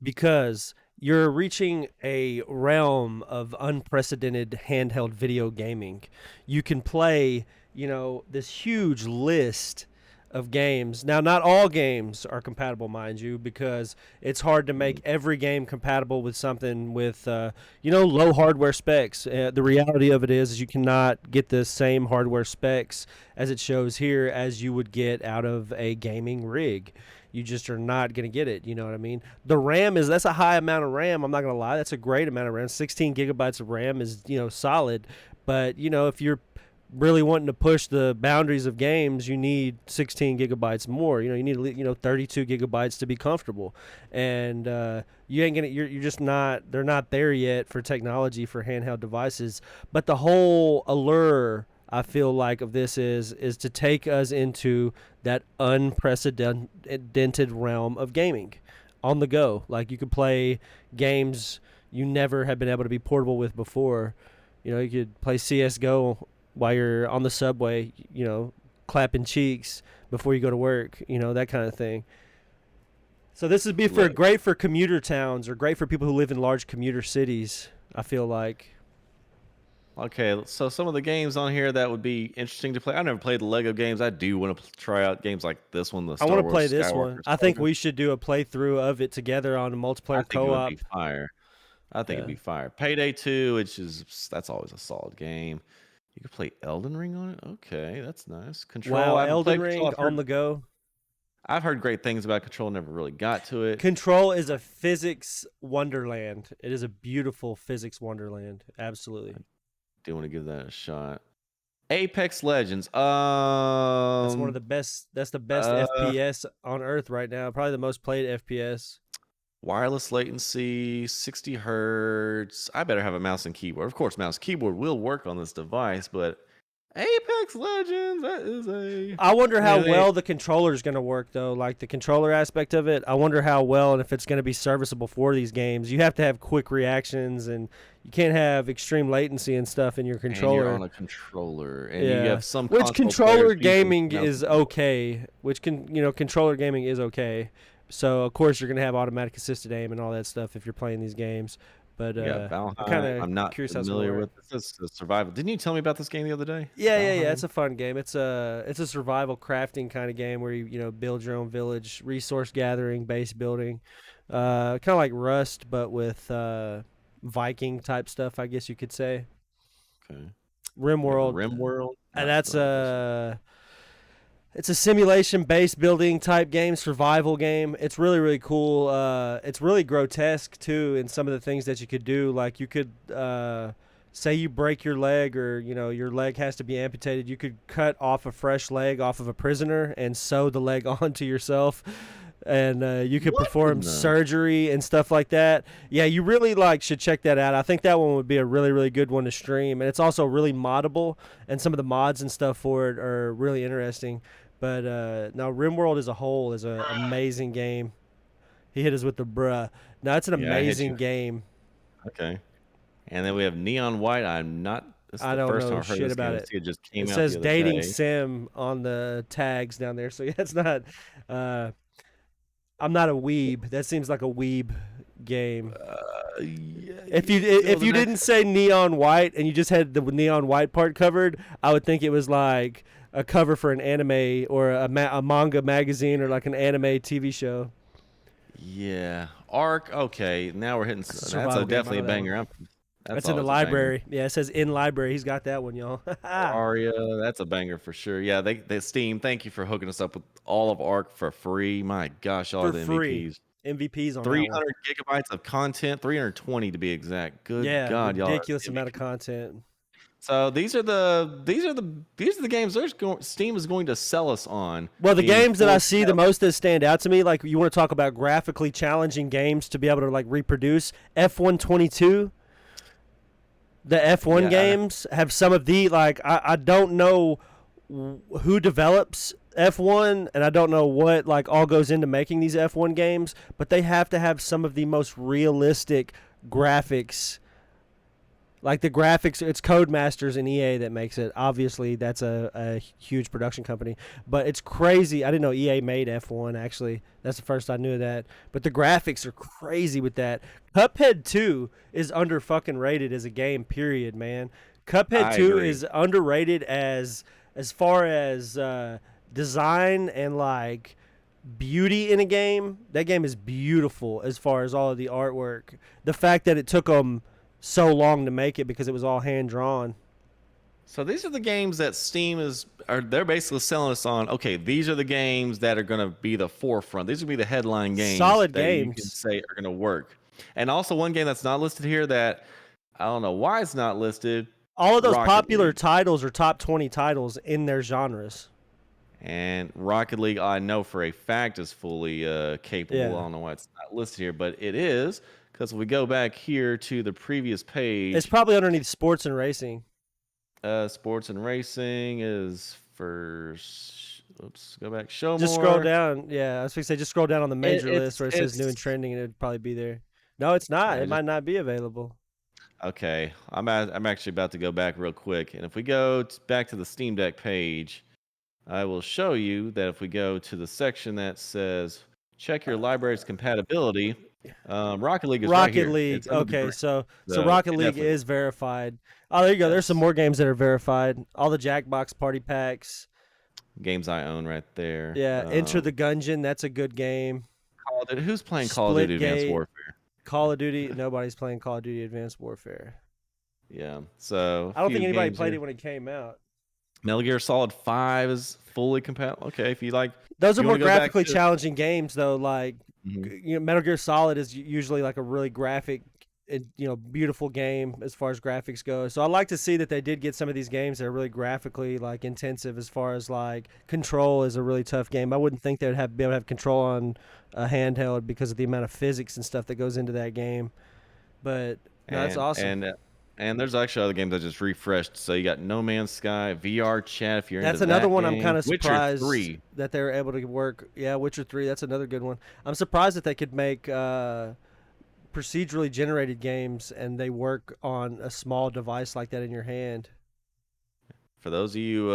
A: Because you're reaching a realm of unprecedented handheld video gaming. You can play, this huge list of games. Now, not all games are compatible, mind you, because it's hard to make every game compatible with something with, low hardware specs. The reality of it is you cannot get the same hardware specs as it shows here as you would get out of a gaming rig. You just are not going to get it. You know what I mean? The RAM that's a high amount of RAM. I'm not going to lie. That's a great amount of RAM. 16 gigabytes of RAM is, solid. But, if you're really wanting to push the boundaries of games, you need 16 gigabytes more. You need 32 gigabytes to be comfortable, and you ain't gonna. You're just not. They're not there yet for technology for handheld devices. But the whole allure, I feel like, of this is to take us into that unprecedented realm of gaming on the go. Like you could play games you never had been able to be portable with before. You could play CS:GO while you're on the subway, clapping cheeks before you go to work, that kind of thing. So this would be
B: look.
A: great for commuter towns or great for people who live in large commuter cities, I feel like.
B: Okay, so some of the games on here that would be interesting to play. I've never played the Lego games. I do want to try out games like this one, the
A: I want
B: Star
A: to play
B: Wars
A: this one.
B: Skywalker
A: I think
B: Saga.
A: we should do a playthrough of it together on a
B: I
A: multiplayer
B: think it would be
A: co-op.
B: fire. I think it'd
A: Yeah.
B: be fire. Payday 2, which is that's always a solid game. You could play Elden Ring on it. Okay, that's nice. Control.
A: Wow,
B: I haven't
A: Elden
B: played Control.
A: Ring on the go.
B: I've heard great things about Control. Never really got to it.
A: Control is a physics wonderland. It is a beautiful physics wonderland. Absolutely.
B: Do want to give that a shot. Apex Legends.
A: That's one of the best. That's the best
B: Uh,
A: FPS on earth right now. Probably the most played FPS.
B: Wireless latency, 60 hertz. I better have a mouse and keyboard. Of course, mouse keyboard will work on this device, but Apex Legends. That is a.
A: I wonder
B: I
A: how
B: mean, they
A: well the controller is going to work, though. Like the controller aspect of it, I wonder how well and if it's going to be serviceable for these games. You have to have quick reactions, and you can't have extreme latency and stuff in your
B: and you're on
A: controller.
B: a controller, and you
A: Yeah,
B: have some
A: which
B: console players
A: controller
B: using
A: gaming
B: mouse
A: is
B: and keyboard.
A: okay. Controller gaming is okay. So of course you're going to have automatic assisted aim and all that stuff if you're playing these games. But
B: We got
A: I'm kind
B: Valheim.
A: of
B: I'm not
A: curious how it's going to
B: familiar
A: work.
B: with this. This is survival. Didn't you tell me about this game the other day?
A: Yeah. It's
B: Valheim.
A: a fun game. It's a survival crafting kind of game where you build your own village, resource gathering, base building, kind of like Rust, but with Viking type stuff, I guess you could say.
B: Okay. We have
A: RimWorld,
B: RimWorld.
A: and
B: Not
A: that's
B: familiar with this one.
A: it's a simulation based building type game, survival game. It's really really cool. It's really grotesque too in some of the things that you could do. Like you could say you break your leg or your leg has to be amputated. You could cut off a fresh leg off of a prisoner and sew the leg onto yourself. And you could
B: What
A: perform
B: in the?
A: surgery and stuff like that. Yeah, you really should check that out. I think that one would be a really really good one to stream, and it's also really moddable. And some of the mods and stuff for it are really interesting. But now RimWorld as a whole is an amazing game. He hit us with the bruh. Now it's an
B: Yeah, I hit you.
A: amazing game.
B: Okay. And then we have Neon White. I'm not. This is
A: I
B: the
A: don't
B: first time
A: know
B: I've heard of
A: shit
B: this game.
A: about
B: I
A: it.
B: see it just
A: It
B: came out the
A: says
B: other
A: dating
B: day.
A: sim on the tags down there, so yeah, it's not. Uh, I'm not a weeb. That seems like a weeb game.
B: Yeah,
A: If
B: you
A: you
B: can go
A: if
B: to the
A: you
B: next.
A: didn't say neon white and you just had the neon white part covered, I would think it was like a cover for an anime or a manga magazine or like an anime TV show.
B: Yeah, Arc. Okay, now we're hitting.
A: It's a
B: That's a
A: survival game. I
B: definitely
A: know
B: a
A: that one.
B: banger. That's
A: That's in the
B: always a banger.
A: library. Yeah, it says in library. He's got that one, y'all.
B: Aria, that's a banger for sure. Yeah, they Steam. Thank you for hooking us up with all of Arc for free. My gosh, all
A: For
B: the
A: free.
B: MVPs.
A: MVPs on that one.
B: 300 gigabytes of content, 320 to be exact. Good
A: Yeah,
B: God, y'all are
A: ridiculous amount of
B: MVP.
A: content.
B: So these are the games Steam is going to sell us on
A: Well, the
B: in
A: games that I
B: full
A: see the most that stand out to me, like you want to talk about graphically challenging games to be able to like reproduce F122. The F1
B: yeah,
A: games have some of the like I don't know who develops F1 and I don't know what like all goes into making these F1 games, but they have to have some of the most realistic graphics. Like the graphics, it's Codemasters and EA that makes it. Obviously, that's a huge production company, but it's crazy. I didn't know EA made F1. Actually, that's the first I knew of that. But the graphics are crazy with that. Cuphead 2 is under fucking rated as a game. Period, man. Cuphead
B: I
A: 2
B: agree.
A: is underrated as far as design and like beauty in a game. That game is beautiful as far as all of the artwork. The fact that it took them so long to make it because it was all hand drawn.
B: So these are the games that Steam they're basically selling us on. Okay, these are the games that are going to be the forefront. These will be the headline games
A: Solid
B: that you can
A: games.
B: say are going to work. And also one game that's not listed here that I don't know why it's not listed,
A: All of those
B: Rocket
A: popular
B: League.
A: titles are top 20 titles in their genres.
B: And Rocket League, I know for a fact, is fully capable. I
A: Yeah.
B: don't know why it's not listed here, but it is because if we go back here to the previous
A: It's
B: page,
A: probably underneath sports and racing.
B: sports and racing is first. Oops, go back. Show
A: Just scroll
B: more.
A: down. Yeah, I was going to say, just scroll down on the major list where it says new and
B: It's
A: trending and it'd probably be there. No, it's not.
B: yeah.
A: It might not be available.
B: Okay. I'm actually about to go back real quick, and if we go back to the Steam Deck page, I will show you that if we go to the section that says check your library's compatibility, Rocket League is right
A: Rocket
B: here.
A: League.
B: It's under the
A: Okay,
B: green.
A: so
B: So
A: Rocket
B: it
A: League
B: definitely
A: is verified. Oh, there you go. There's some
B: yes.
A: more games that are verified. All the Jackbox party packs.
B: Games I own right there.
A: Yeah, Enter the Gungeon. That's a good game.
B: Call of Duty. Who's playing Call of Duty Advanced
A: Splitgate.
B: Warfare?
A: Call of Duty. Nobody's playing Call of Duty Advanced Warfare.
B: Yeah. So a
A: I don't think
B: few
A: anybody
B: games
A: played
B: here.
A: it when it came out.
B: Metal Gear Solid 5 is fully compatible. Okay, if you like,
A: Those
B: if
A: are
B: you
A: more
B: want to go back
A: graphically
B: to.
A: challenging games, though. Like,
B: Mhm.
A: Metal Gear Solid is usually like a really graphic, and beautiful game as far as graphics go. So I like to see that they did get some of these games that are really graphically like intensive. As far as like Control is a really tough game. I wouldn't think they'd be able to have Control on a handheld because of the amount of physics and stuff that goes into that game. But no, that's
B: and
A: awesome.
B: and And there's actually other games I just refreshed. So you got No Man's Sky, VR Chat if you're into
A: That's another
B: that
A: one I'm kind
B: game.
A: of
B: Witcher
A: surprised
B: 3.
A: that they were able to work. Yeah, Witcher 3, that's another good one. I'm surprised that they could make procedurally generated games and they work on a small device like that in your hand.
B: For those of you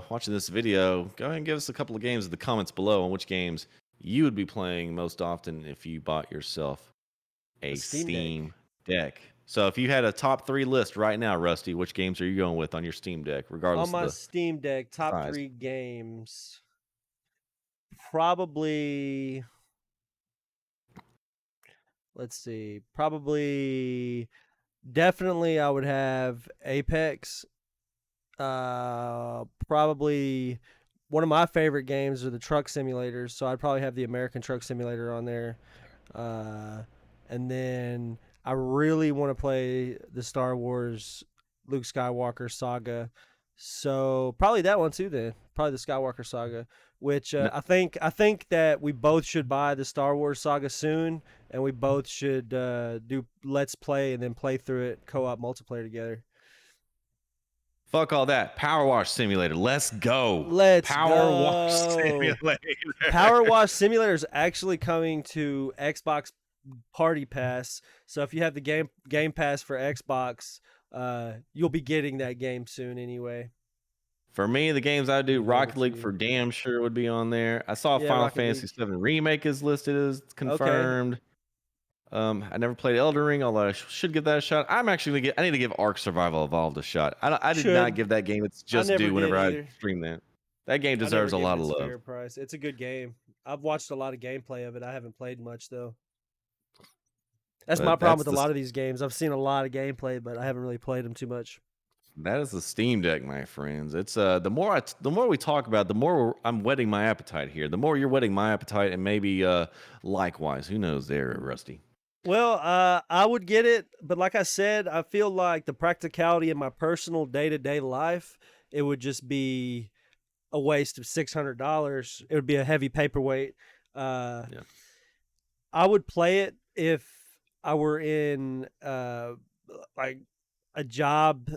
B: watching this video, go ahead and give us a couple of games in the comments below on which games you would be playing most often if you bought yourself
A: A
B: a
A: Steam Deck.
B: Steam Deck. So if you had a top 3 list right now, Rusty, which games are you going with on your Steam Deck,
A: On
B: regardless of
A: my
B: the
A: Steam Deck, top
B: size?
A: 3 games. Probably, let's see, probably, definitely I would have Apex. Probably one of my favorite games are the truck simulators, so I'd probably have the American Truck Simulator on there. Uh, and then I really want to play the Star Wars Luke Skywalker saga, so probably that one too. Then probably the Skywalker saga, which I think that we both should buy the Star Wars saga soon, and we both should do Let's Play and then play through it co-op multiplayer together.
B: Fuck all that. Power Wash Simulator. Let's go.
A: Let's
B: Power Wash
A: go.
B: Simulator.
A: Power Wash Simulator is actually coming to Xbox Party Pass. So if you have the Game Pass for Xbox, you'll be getting that game soon anyway.
B: For me, the games I do,
A: Move it over
B: Rocket
A: to
B: League
A: you.
B: for damn sure would be on there. I saw
A: Yeah,
B: Final
A: Rocket
B: Fantasy
A: League.
B: VII Remake is listed as
A: Okay.
B: confirmed. I never played Elden Ring, although I should give that a shot. I'm actually gonna get. I need to give Ark Survival Evolved a shot. I did not
A: Should.
B: give that game its
A: I
B: just
A: never
B: due
A: did
B: whenever I
A: either.
B: stream that. That game
A: I never
B: deserves a
A: gave it
B: lot of
A: its
B: love.
A: fair price. It's a good game. I've watched a lot of gameplay of it. I haven't played much though. That's my
B: But
A: problem
B: that's
A: with a
B: the
A: lot of these games. I've seen a lot of gameplay, but I haven't really played them too much.
B: that is the Steam Deck, my friends. It's the more we talk about, it, the more I'm whetting my appetite here. The more you're whetting my appetite, and maybe likewise. Who knows, there, Rusty.
A: Well, I would get it, but like I said, I feel like the practicality in my personal day-to-day life, it would just be a waste of $600. It would be a heavy paperweight. Uh,
B: Yeah.
A: I would play it if I were in like a job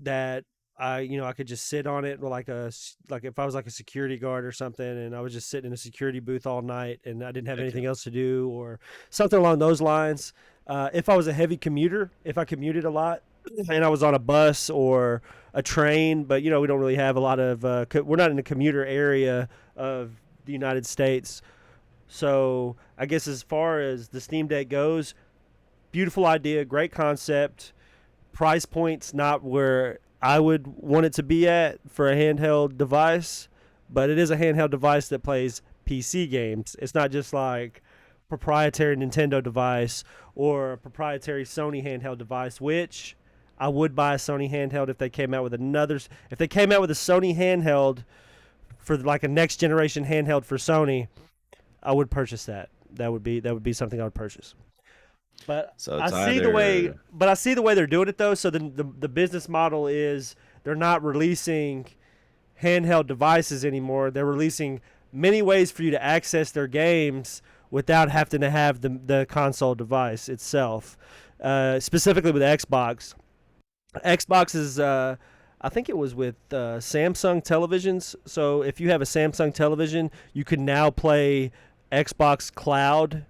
A: that I could just sit on it, or like if I was like a security guard or something, and I was just sitting in a security booth all night, and I didn't have
B: Heck yeah.
A: anything else to do, or something along those lines. If I was a heavy commuter, if I commuted a lot, and I was on a bus or a train, but we don't really have a lot of. We're not in the commuter area of the United States, so I guess as far as the Steam Deck goes, beautiful idea, great concept. Price point's not where I would want it to be at for a handheld device, but it is a handheld device that plays PC games. It's not just like proprietary Nintendo device or a proprietary Sony handheld device, which I would buy a Sony handheld if they came out with another. If they came out with a Sony handheld for like a next generation handheld for Sony, I would purchase that. That would be something I would purchase. But
B: So
A: I
B: it's
A: see the way,
B: either
A: but I see the way they're doing it though. So the business model is they're not releasing handheld devices anymore. They're releasing many ways for you to access their games without having to have the console device itself. Specifically with Xbox, Xbox is I think it was with Samsung televisions. So if you have a Samsung television, you can now play Xbox Cloud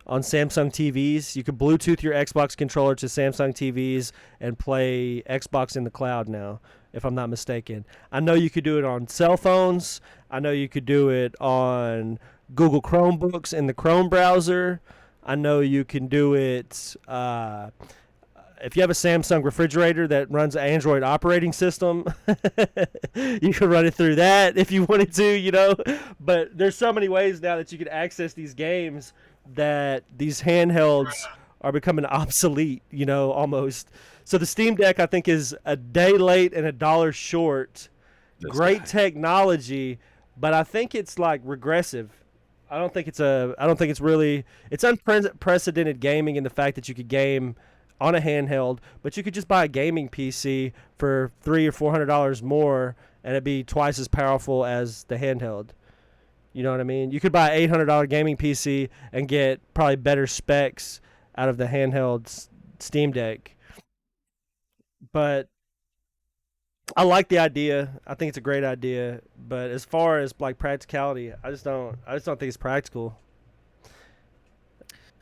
A: on Samsung TVs. You can Bluetooth your Xbox controller to Samsung TVs and play Xbox in the cloud now, if I'm not mistaken. I know you could do it on cell phones. I know you could do it on Google Chromebooks in the Chrome browser. I know you can do it if you have a Samsung refrigerator that runs an Android operating system. You can run it through that if you wanted to. But there's so many ways now that you can access these games that these handhelds are becoming obsolete, almost. So the Steam Deck, I think, is a day late and a dollar short.
B: this
A: Great
B: guy.
A: technology, but I think it's like regressive. I don't think it's really. It's unprecedented gaming in the fact that you could game on a handheld, but you could just buy a gaming PC for $300 or $400 more, and it'd be twice as powerful as the handheld. You know what I mean? You could buy an $800 gaming PC and get probably better specs out of the handheld Steam Deck. but I like the idea. I think it's a great idea. But as far as like practicality, I just don't think it's practical.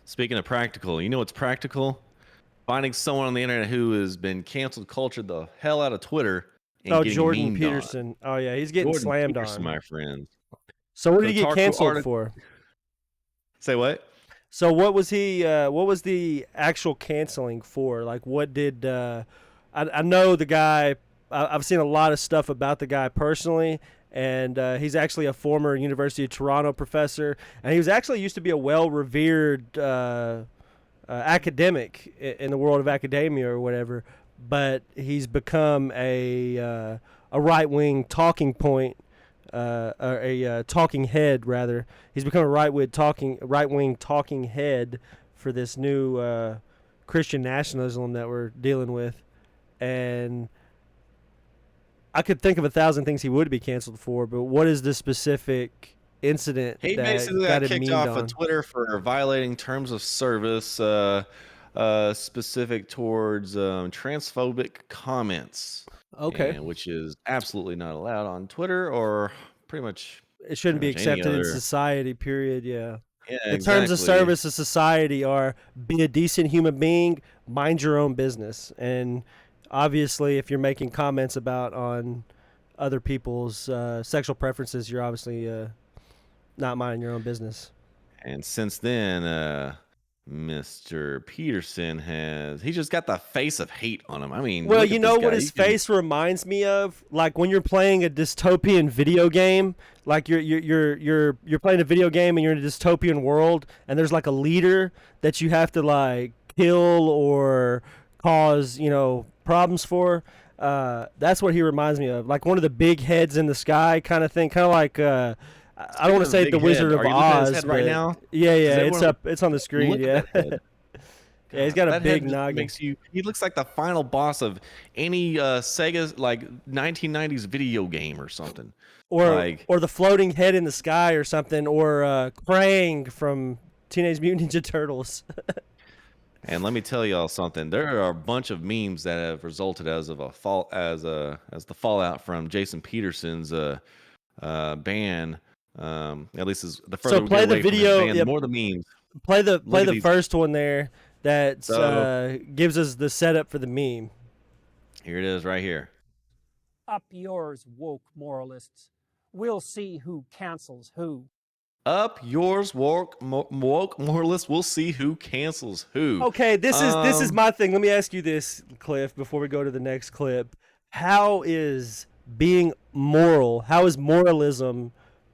B: Speaking of practical, you know what's practical? Finding someone on the internet who has been canceled cultured the hell out of Twitter and
A: Oh,
B: getting
A: Jordan
B: memed on.
A: Peterson. Oh yeah, he's getting
B: Jordan
A: slammed
B: Peterson,
A: on.
B: my friend.
A: So what did
B: So
A: he get
B: Tarku
A: canceled
B: article.
A: for?
B: Say what?
A: So what was he? What was the actual canceling for? Like, what did? I know the guy. I've seen a lot of stuff about the guy personally, and he's actually a former University of Toronto professor, and he was actually used to be a well-revered academic in the world of academia or whatever. But he's become a right-wing talking point, or a talking head rather. He's become a right-wing talking head for this new Christian nationalism that we're dealing with, and I could think of 1,000 things he would be canceled for. But what is the specific incident
B: He
A: that
B: basically
A: got
B: got
A: him
B: kicked
A: memed
B: off of
A: on?
B: Twitter for violating terms of service, specific towards transphobic comments,
A: Okay,
B: and which is absolutely not allowed on Twitter or
A: it shouldn't
B: pretty
A: be
B: much any
A: accepted in
B: other.
A: society. Period. Yeah.
B: Yeah,
A: The terms of
B: exactly.
A: service of society are be a decent human being, mind your own business, and obviously, if you're making comments about on other people's sexual preferences, you're obviously not minding your own business.
B: And since then, Mr. Peterson he just got the face of hate on him. I mean,
A: Well,
B: look
A: you
B: at this
A: know what
B: guy.
A: his face reminds me of? Like when you're playing a dystopian video game, like you're playing a video game and you're in a dystopian world, and there's like a leader that you have to like kill or cause problems for. That's what he reminds me of, like one of the big heads in the sky kind of thing, kind of like I don't
B: Speaking
A: want to
B: of the
A: say
B: big
A: the
B: head,
A: Wizard of
B: are you looking at his
A: Oz,
B: head right
A: but
B: now?
A: yeah,
B: Does
A: yeah, it's
B: everyone
A: up, it's on the screen,
B: look at
A: yeah.
B: that head?
A: Yeah, he's
B: God,
A: got a
B: that
A: big
B: head just
A: noggin.
B: makes you. He looks like the final boss of any Sega like 1990s video game or something.
A: or
B: Like,
A: or the floating head in the sky or something, or Krang from Teenage Mutant Ninja Turtles.
B: and let me tell y'all something. There are a bunch of memes that have resulted as of a fall as the fallout from Jason Peterson's ban. At least is the
A: So
B: further we get
A: play the
B: away from his
A: video.
B: ban, the
A: Yeah,
B: more the memes.
A: play
B: Look at
A: the
B: these.
A: first one there. That
B: So
A: gives us the setup for the meme.
B: here it is, right here.
C: Up yours, woke moralists. We'll see who cancels who.
B: Up yours, woke moralist. We'll see who cancels who.
A: Okay, this is
B: Um,
A: my thing. Let me ask you this, Cliff, before we go to the next clip. How is being moral? How is moralism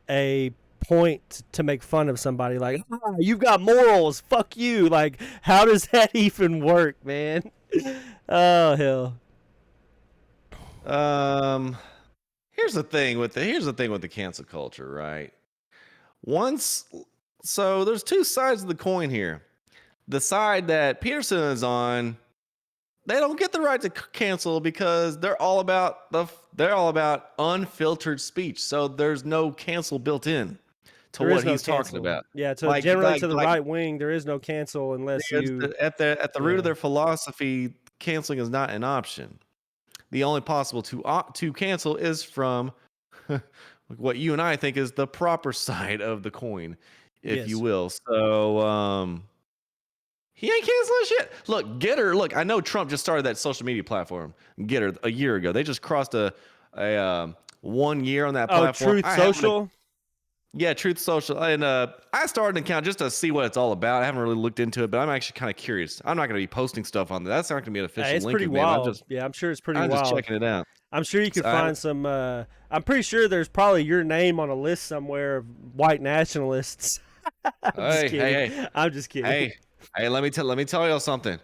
A: a point to make fun of somebody? Like, "Ah, you've got morals. Fuck you. Like, how does that even work, man? Oh hell.
B: um, here's the thing with the cancel culture, right? Once, so there's two sides of the coin here. The side that Peterson is on, they don't get the right to cancel because they're all about unfiltered speech. So there's no cancel built in to
A: There is
B: what
A: no
B: he's talking
A: cancel.
B: about.
A: Yeah, to generally to the
B: Like
A: right wing, there is no cancel unless you.
B: at the root of
A: Yeah.
B: their philosophy, canceling is not an option. The only possible to cancel is from what you and I think is the proper side of the coin, if you
A: Yes.
B: will. So he ain't canceling shit. Look, Getter. Look, I know Trump just started that social media platform, Getter, a year ago. They just crossed a 1 year on that
A: Oh,
B: platform.
A: Truth
B: I haven't.
A: Social.
B: Yeah, Truth Social, and I started an account just to see what it's all about. I haven't really looked into it, but I'm actually kind of curious. I'm not going to be posting stuff on there. That's not going to be an official
A: It's
B: link
A: pretty
B: of it. I'm
A: wild.
B: just
A: Yeah, I'm sure it's pretty
B: I'm just
A: wild.
B: checking it out.
A: I'm sure you
B: So
A: could find some. I'm pretty sure there's probably your name on a list somewhere of white nationalists. I'm just
B: hey, hey,
A: kidding.
B: hey,
A: I'm just kidding.
B: hey, let me tell y'all something.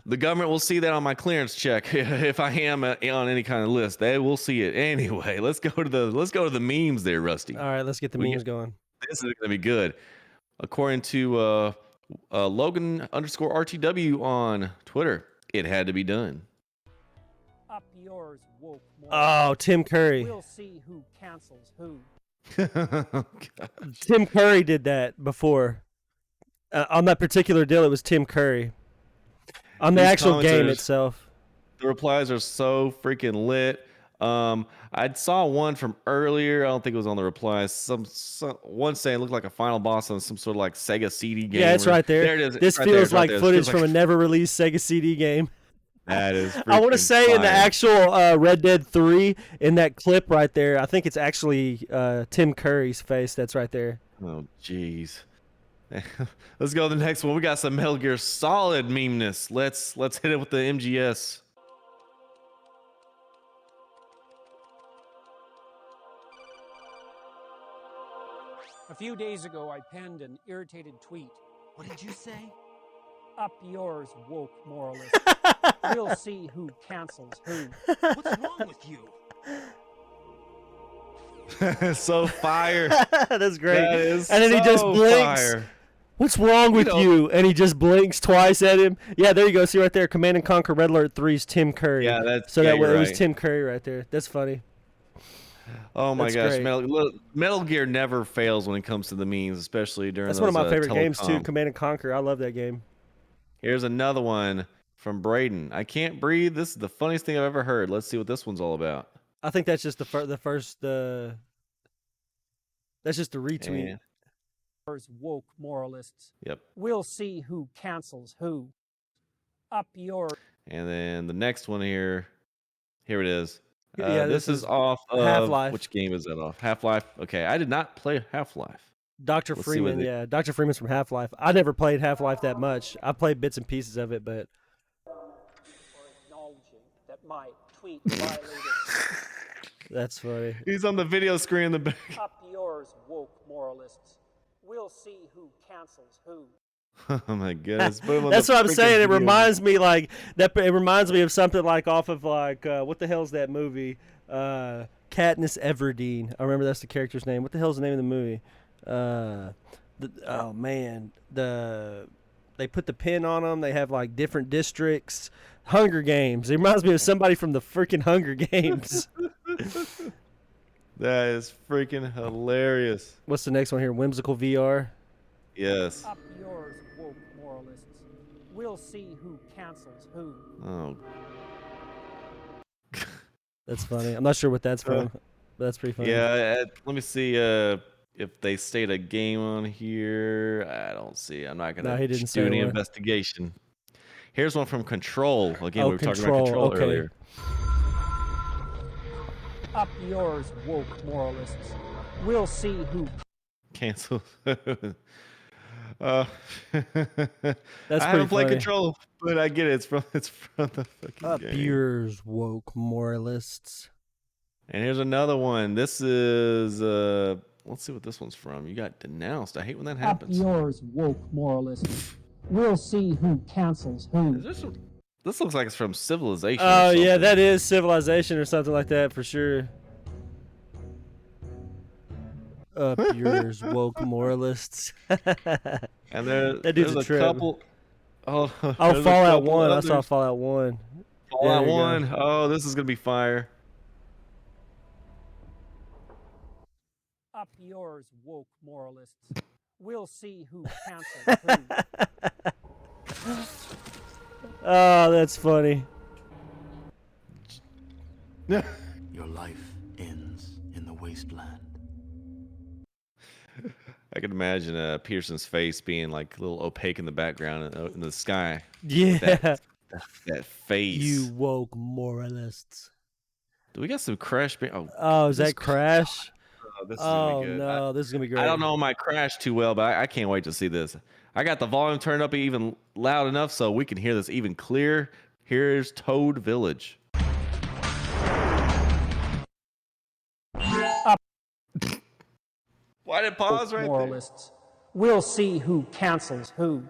B: The government will see that on my clearance check if I am on any kind of list. They will see it anyway. Let's go to the memes there, Rusty.
A: All right, let's get the
B: We
A: memes
B: get
A: going.
B: this is going to be good. According to Logan underscore RTW on Twitter, it had to be done.
C: Up yours, woke
A: Oh,
C: moralists.
A: Tim Curry.
C: We'll see who cancels who.
A: Tim Curry did that before. On that particular deal, it was Tim Curry. On the
B: These
A: actual game
B: commenters,
A: itself.
B: The replies are so freaking lit. I saw one from earlier. I don't think it was on the replies. Some one saying it looked like a final boss on some sort of like Sega CD game.
A: Yeah, it's right there.
B: There it is.
A: This
B: It's right there.
A: feels
B: It's right
A: like
B: there. It
A: footage
B: feels
A: from a
B: like
A: never released Sega CD game.
B: that is
A: I want to
B: freaking
A: say in the
B: fire.
A: actual Red Dead 3, in that clip right there, I think it's actually Tim Curry's face that's right there.
B: Oh, jeez. Let's go to the next one. We got some Metal Gear Solid memeness. Let's hit it with the MGS.
C: A few days ago, I penned an irritated tweet.
D: What did you say?
C: Up yours, woke moralist. We'll see who cancels who.
D: What's wrong with you?
B: So fire.
A: That's great.
B: That is
A: and then he just
B: so
A: blinks.
B: fire.
A: What's wrong with
B: know-
A: you? And he just blinks twice at him. Yeah, there you go. See right there, Command and Conquer Red Alert 3's Tim Curry.
B: Yeah, that's
A: so
B: yeah,
A: that way
B: you're
A: it was
B: right.
A: Tim Curry right there. That's funny.
B: Oh my
A: That's
B: gosh,
A: great.
B: Metal Gear never fails when it comes to the memes, especially during
A: That's
B: those,
A: one of my favorite games too,
B: telecom.
A: Command and Conquer. I love that game.
B: Here's another one from Braden. I can't breathe. This is the funniest thing I've ever heard. Let's see what this one's all about.
A: I think that's just the first. That's just a retweet.
B: And-
C: Yours, woke moralists.
B: yep.
C: We'll see who cancels who. Up yours.
B: And then the next one here it is.
A: Yeah,
B: this is off of
A: Half-Life.
B: Which game is that off? Half-Life. Okay, I did not play Half-Life.
A: Dr.
B: Let's see what
A: Freeman,
B: they-
A: yeah. Dr. Freeman's from Half-Life. I never played Half-Life that much. I played bits and pieces of it, but
C: Or acknowledging that my tweet violated.
A: that's funny.
B: He's on the video screen in the back.
C: Up yours, woke moralists. We'll see who cancels who.
B: Oh my goodness. Put him on
A: That's
B: the
A: what I'm
B: freaking
A: saying. It
B: video.
A: reminds me like that. It reminds me of something like off of like what the hell's that movie? Katniss Everdeen. I remember that's the character's name. What the hell's the name of the movie? Oh man, they put the pin on them. They have like different districts. Hunger Games. It reminds me of somebody from the freaking Hunger Games.
B: That is freaking hilarious.
A: What's the next one here? Whimsical VR.
B: Yes.
C: Up yours, woke moralists. We'll see who cancels who.
B: Oh.
A: That's funny. I'm not sure what that's from, but that's pretty funny.
B: Yeah, let me see if they state a game on here. I don't see. I'm not
A: No, he
B: gonna
A: didn't say
B: do any
A: one.
B: investigation. Here's one from Control. Again,
A: Oh,
B: we were talking
A: Control,
B: about Control
A: okay.
B: earlier.
C: Up yours, woke moralists. We'll see who.
B: Cancel.
A: That's
B: I
A: pretty
B: haven't played
A: funny.
B: Control, but I get it. It's from the fucking
A: Up
B: game.
A: yours, woke moralists.
B: And here's another one. This is let's see what this one's from. You got denounced. I hate when that
C: Up
B: happens.
C: yours, woke moralists. We'll see who cancels who.
B: This looks like it's from Civilization. or
A: Oh yeah,
B: something.
A: that is Civilization or something like that for sure. Up yours, woke moralists.
B: And there,
A: That dude's
B: there's
A: a trip.
B: couple. Oh,
A: Oh,
B: there's a
A: Fallout
B: couple
A: 1. I
B: others.
A: saw Fallout 1.
B: Fallout
A: There you go.
B: 1. Oh, this is gonna be fire.
C: Up yours, woke moralists. We'll see who cancels who.
A: Oh, that's funny.
D: Your life ends in the wasteland.
B: I can imagine Peterson's face being like a little opaque in the background in the sky.
A: Yeah.
B: That face.
A: You woke moralists.
B: Do we got some Crash?
A: Oh, is
B: this-
A: that Crash?
B: This is
A: Oh,
B: gonna be good.
A: no. This is going to be great.
B: I don't know my Crash too well, but I can't wait to see this. I got the volume turned up even loud enough so we can hear this even clear. Here's Toad Village. Why did it pause right there?
C: moralists. We'll see who cancels who.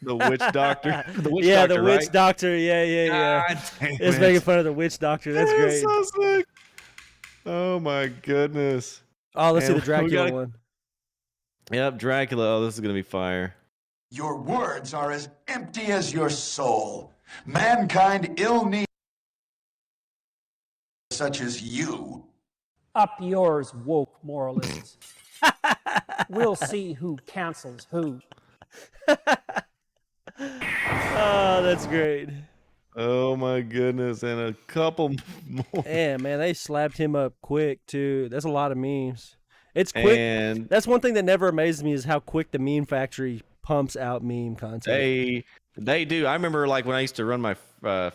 B: The witch doctor. The witch
A: Yeah,
B: doctor,
A: the witch
B: right?
A: doctor. Yeah.
B: God damn
A: It's
B: it.
A: making fun of the witch doctor. That's
B: That
A: great.
B: is so sick. Oh my goodness.
A: Oh, let's see
B: And
A: the
B: we
A: Dracula
B: gotta-
A: one.
B: Yep, Dracula. Oh, this is gonna be fire.
E: Your words are as empty as your soul. Mankind ill needs such as you.
C: Up yours, woke moralists. We'll see who cancels who.
A: Oh, that's great.
B: Oh my goodness, and a couple more.
A: Yeah, man, they slapped him up quick too. That's a lot of memes. It's quick.
B: And
A: That's one thing that never amazes me is how quick the meme factory pumps out meme content.
B: they do. I remember like when I used to run my my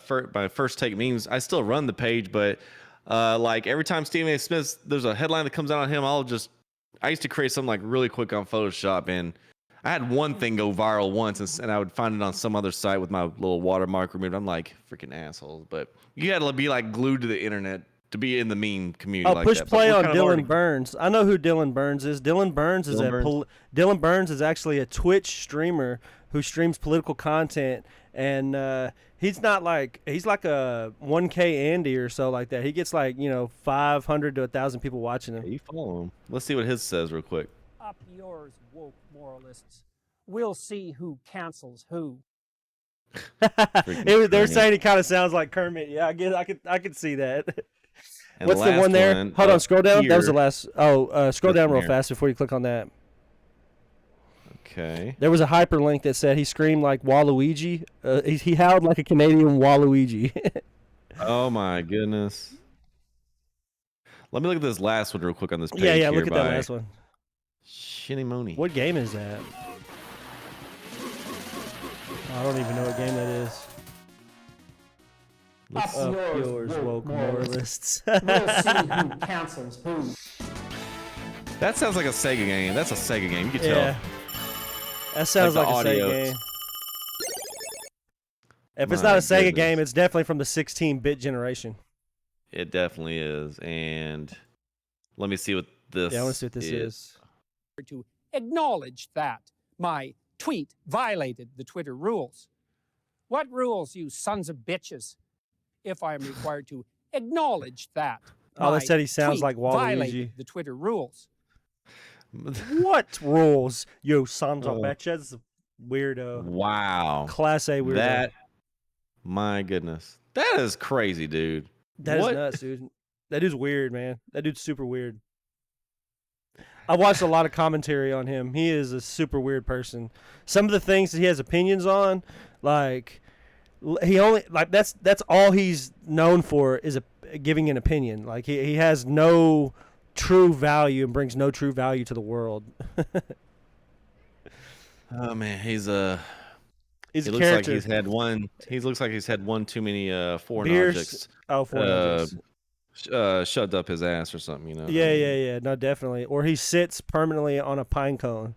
B: first take memes. I still run the page, but like every time Stephen A. Smith, there's a headline that comes out on him. I used to create something like really quick on Photoshop, and I had one thing go viral once, and I would find it on some other site with my little watermark removed. I'm like, freaking assholes. But you had to be like glued to the internet to be in the meme community.
A: Oh,
B: like
A: push
B: that.
A: play on
B: But we're kind of
A: Dylan
B: already-
A: Burns. I know who Dylan Burns is. Dylan Burns is Dylan Burns is actually a Twitch streamer who streams political content, and he's like a 1K Andy or so like that. He gets like 500 to 1,000 people watching him.
B: You follow him. Let's see what his says real quick.
C: Up yours, woke moralists. We'll see who cancels who.
A: They're
B: Kermit.
A: saying he kind of sounds like Kermit. Yeah, I could see that.
B: And
A: What's the
B: last
A: one there? Hold on, scroll down. That was the
B: here.
A: last. Oh, scroll down real
B: Here.
A: fast before you click on that.
B: Okay.
A: There was a hyperlink that said he screamed like Waluigi. He howled like a Canadian Waluigi.
B: Oh my goodness. Let me look at this last one real quick on this page.
A: yeah,
B: here
A: look at that
B: by
A: last one.
B: Shinimoni.
A: What game is that? I don't even know what game that is.
C: Up
A: Up
C: yours,
A: yours,
C: woke
A: woke
C: moralists.
A: moralists.
C: We'll see who cancels who.
B: That sounds like a Sega game. That's a Sega game. You can
A: Yeah.
B: tell.
A: That sounds
B: Like
A: like,
B: the
A: a Sega
B: audio.
A: game. If it's
B: My
A: not a Sega
B: goodness.
A: game, it's definitely from the 16-bit generation.
B: It definitely is. And let me see what this
A: Yeah, I want to see what this is.
C: To acknowledge that my tweet violated the Twitter rules. What rules, you sons of bitches? If I am required to acknowledge that.
A: Oh, they
C: my
A: said he sounds
C: tweet
A: like Waluigi.
C: violated the Twitter rules.
A: What rules, you sons of
B: Oh.
A: bitches? Weirdo.
B: Wow.
A: Class A weirdo.
B: That, my goodness. That is crazy, dude.
A: That is
B: What?
A: nuts, dude. That dude's weird, man. That dude's super weird. I watched a lot of commentary on him. He is a super weird person. Some of the things that he has opinions on, like he only like that's all he's known for is giving an opinion. Like he has no true value and brings no true value to the world.
B: Oh man,
A: He's
B: he
A: a
B: looks like
A: character.
B: he's had one. He looks like he's had one too many foreign
A: Beers-
B: objects
A: Oh, foreign objects.
B: shoved up his ass or something. You know.
A: Yeah. No, definitely. Or he sits permanently on a pine cone.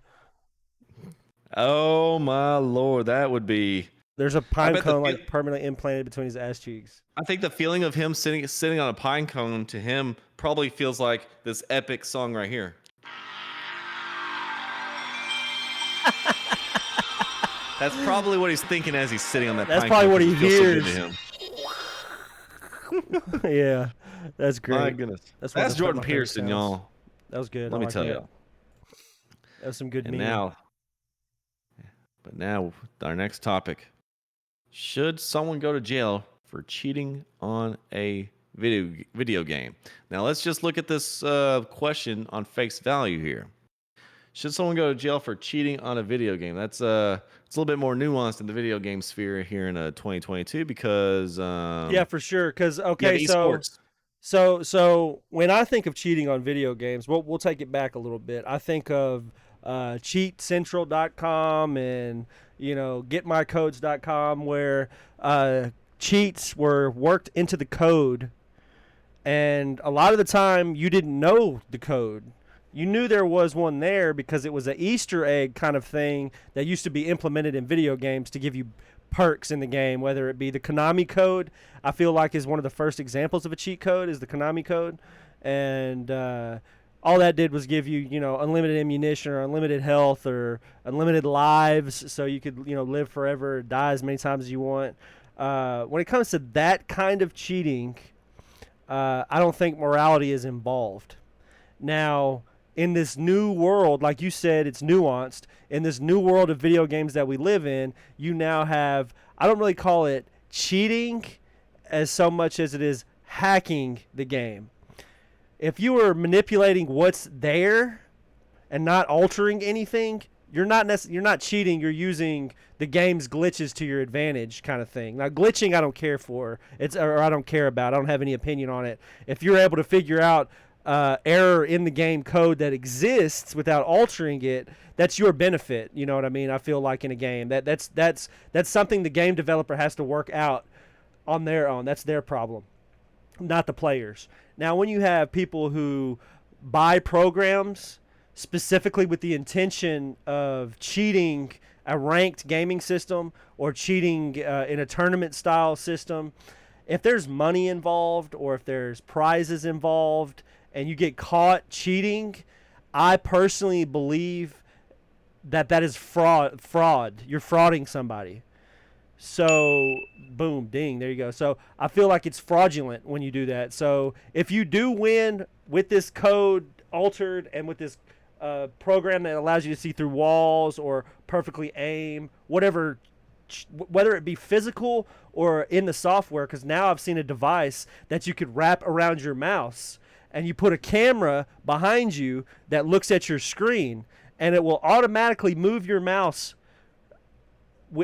B: Oh my lord, that would be.
A: There's a pine
B: bet the
A: cone
B: feel-
A: like permanently implanted between his ass cheeks.
B: I think the feeling of him sitting on a pine cone to him probably feels like this epic song right here. That's probably what he's thinking as he's sitting on that
A: That's
B: pine
A: probably
B: cone.
A: what
B: 'cause
A: he
B: it feels so
A: hears.
B: good to him.
A: Yeah, that's great.
B: My goodness.
A: That's one of
B: That's
A: the-
B: Jordan
A: my favorite
B: Peterson,
A: sounds.
B: y'all.
A: That was good.
B: Let
A: I
B: me
A: like
B: tell
A: that.
B: you.
A: That was some good
B: And
A: meme.
B: now, our next topic. Should someone go to jail for cheating on a video game? Now, let's just look at this question on face value here. Should someone go to jail for cheating on a video game? That's it's a little bit more nuanced in the video game sphere here in 2022 because
A: Yeah, for sure. Because
B: you have
A: okay,
B: esports.
A: so when I think of cheating on video games, we'll take it back a little bit. I think of cheatcentral.com and getmycodes.com where cheats were worked into the code, and a lot of the time you didn't know the code. You knew there was one there because it was an Easter egg kind of thing that used to be implemented in video games to give you perks in the game, whether it be the Konami code. I feel like is one of the first examples of a cheat code is the Konami code, and all that did was give you unlimited ammunition or unlimited health or unlimited lives, so you could live forever, die as many times as you want. When it comes to that kind of cheating, I don't think morality is involved. Now, in this new world, like you said, it's nuanced. In this new world of video games that we live in, you now have, I don't really call it cheating as so much as it is hacking the game. If you were manipulating what's there and not altering anything, you're not cheating. You're using the game's glitches to your advantage, kind of thing. Now, glitching, I don't care for. Or I don't care about. I don't have any opinion on it. If you're able to figure out error in the game code that exists without altering it, that's your benefit. You know what I mean? I feel like in a game that's something the game developer has to work out on their own. That's their problem, not the players. Now, when you have people who buy programs specifically with the intention of cheating a ranked gaming system or cheating in a tournament style system, if there's money involved or if there's prizes involved and you get caught cheating, I personally believe that is fraud. You're frauding somebody. So, boom, ding, there you go. So, I feel like it's fraudulent when you do that. So, if you do win with this code altered and with this program that allows you to see through walls or perfectly aim, whatever, whether it be physical or in the software, because now I've seen a device that you could wrap around your mouse and you put a camera behind you that looks at your screen and it will automatically move your mouse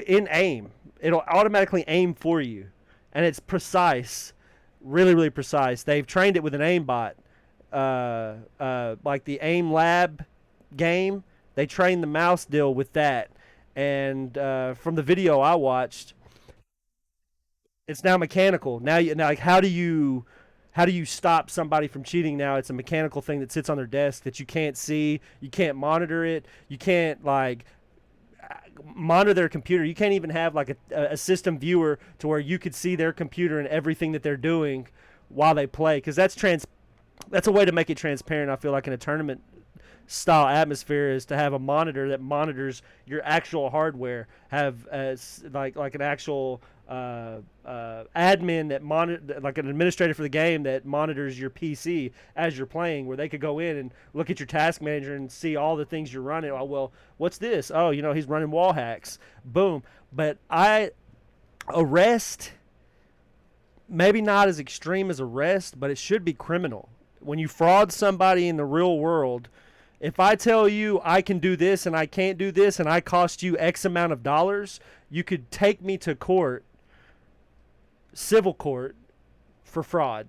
A: in aim. It'll automatically aim for you, and it's precise, really, really precise. They've trained it with an aimbot, like the Aim Lab game. They trained the mouse deal with that, and from the video I watched, it's now mechanical. Now, like, how do you stop somebody from cheating now? It's a mechanical thing that sits on their desk that you can't see, you can't monitor it, you can't like monitor their computer. You can't even have like a system viewer to where you could see their computer and everything that they're doing while they play, because that's a way to make it transparent. I feel like in a tournament style atmosphere is to have a monitor that monitors your actual hardware, have like an actual admin that monitor, like an administrator for the game that monitors your PC as you're playing, where they could go in and look at your task manager and see all the things you're running. Oh, well, what's this? Oh, he's running wall hacks. Boom. But arrest, maybe not as extreme as arrest, but it should be criminal. When you fraud somebody in the real world, if I tell you I can do this and I can't do this and I cost you X amount of dollars, you could take me to court, civil court, for fraud.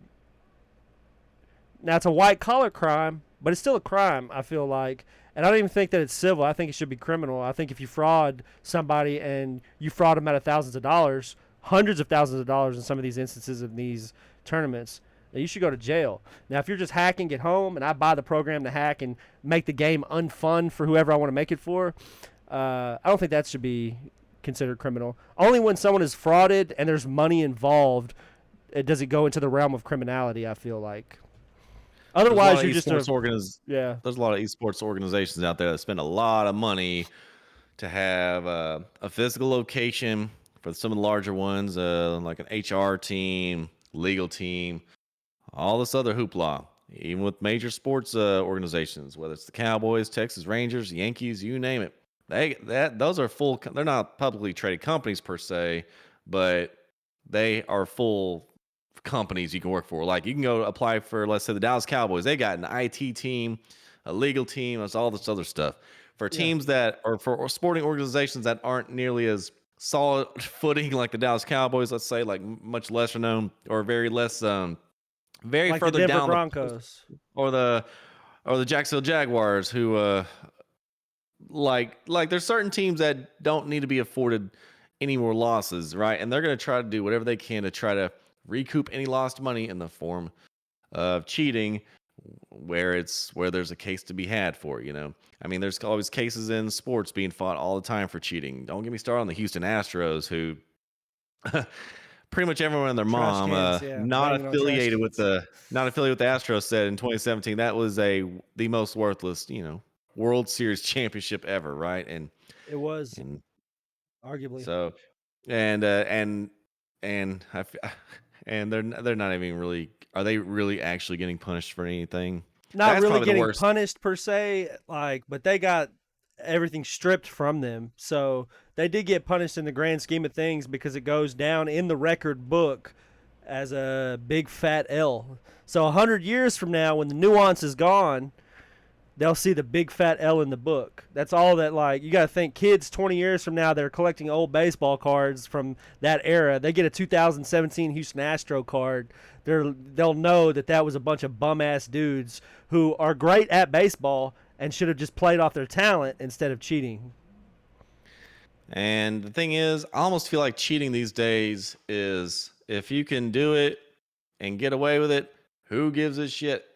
A: Now, it's a white-collar crime, but it's still a crime, I feel like. And I don't even think that it's civil. I think it should be criminal. I think if you fraud somebody and you fraud them out of thousands of dollars, hundreds of thousands of dollars in some of these instances of these tournaments, you should go to jail. Now, if you're just hacking at home and I buy the program to hack and make the game unfun for whoever I want to make it for, I don't think that should be considered criminal. Only when someone is frauded and there's money involved, does it go into the realm of criminality, I feel like. Otherwise, you're just
B: there's a lot of esports organizations out there that spend a lot of money to have a physical location for some of the larger ones, like an HR team, legal team, all this other hoopla. Even with major sports organizations, whether it's the Cowboys, Texas Rangers, Yankees, you name it, those are full. They're not publicly traded companies per se, but they are full companies you can work for. Like, you can go apply for, let's say, the Dallas Cowboys. They got an IT team, a legal team, it's all this other stuff. For teams that are for sporting organizations that aren't nearly as solid footing like the Dallas Cowboys, let's say, like much lesser known or very less, very
A: like
B: further
A: the Denver
B: down
A: Broncos
B: or the Jacksonville Jaguars, who like there's certain teams that don't need to be afforded any more losses, right? And they're going to try to do whatever they can to try to recoup any lost money in the form of cheating, where there's a case to be had for, I mean, there's always cases in sports being fought all the time for cheating. Don't get me started on the Houston Astros, who pretty much everyone and their mom, not affiliated with the Astros, said in 2017 that was the most worthless, World Series championship ever, right? And
A: it was arguably
B: so, and they're not even really. Are they really actually getting punished for anything?
A: Not That's really getting punished per se, but they got everything stripped from them. So they did get punished in the grand scheme of things, because it goes down in the record book as a big fat L. So 100 years from now, when the nuance is gone, they'll see the big fat L in the book. That's all that, like, you got to think kids 20 years from now that are collecting old baseball cards from that era, they get a 2017 Houston Astro card. They'll know that was a bunch of bum ass dudes who are great at baseball and should have just played off their talent instead of cheating.
B: And the thing is, I almost feel like cheating these days is if you can do it and get away with it, who gives a shit?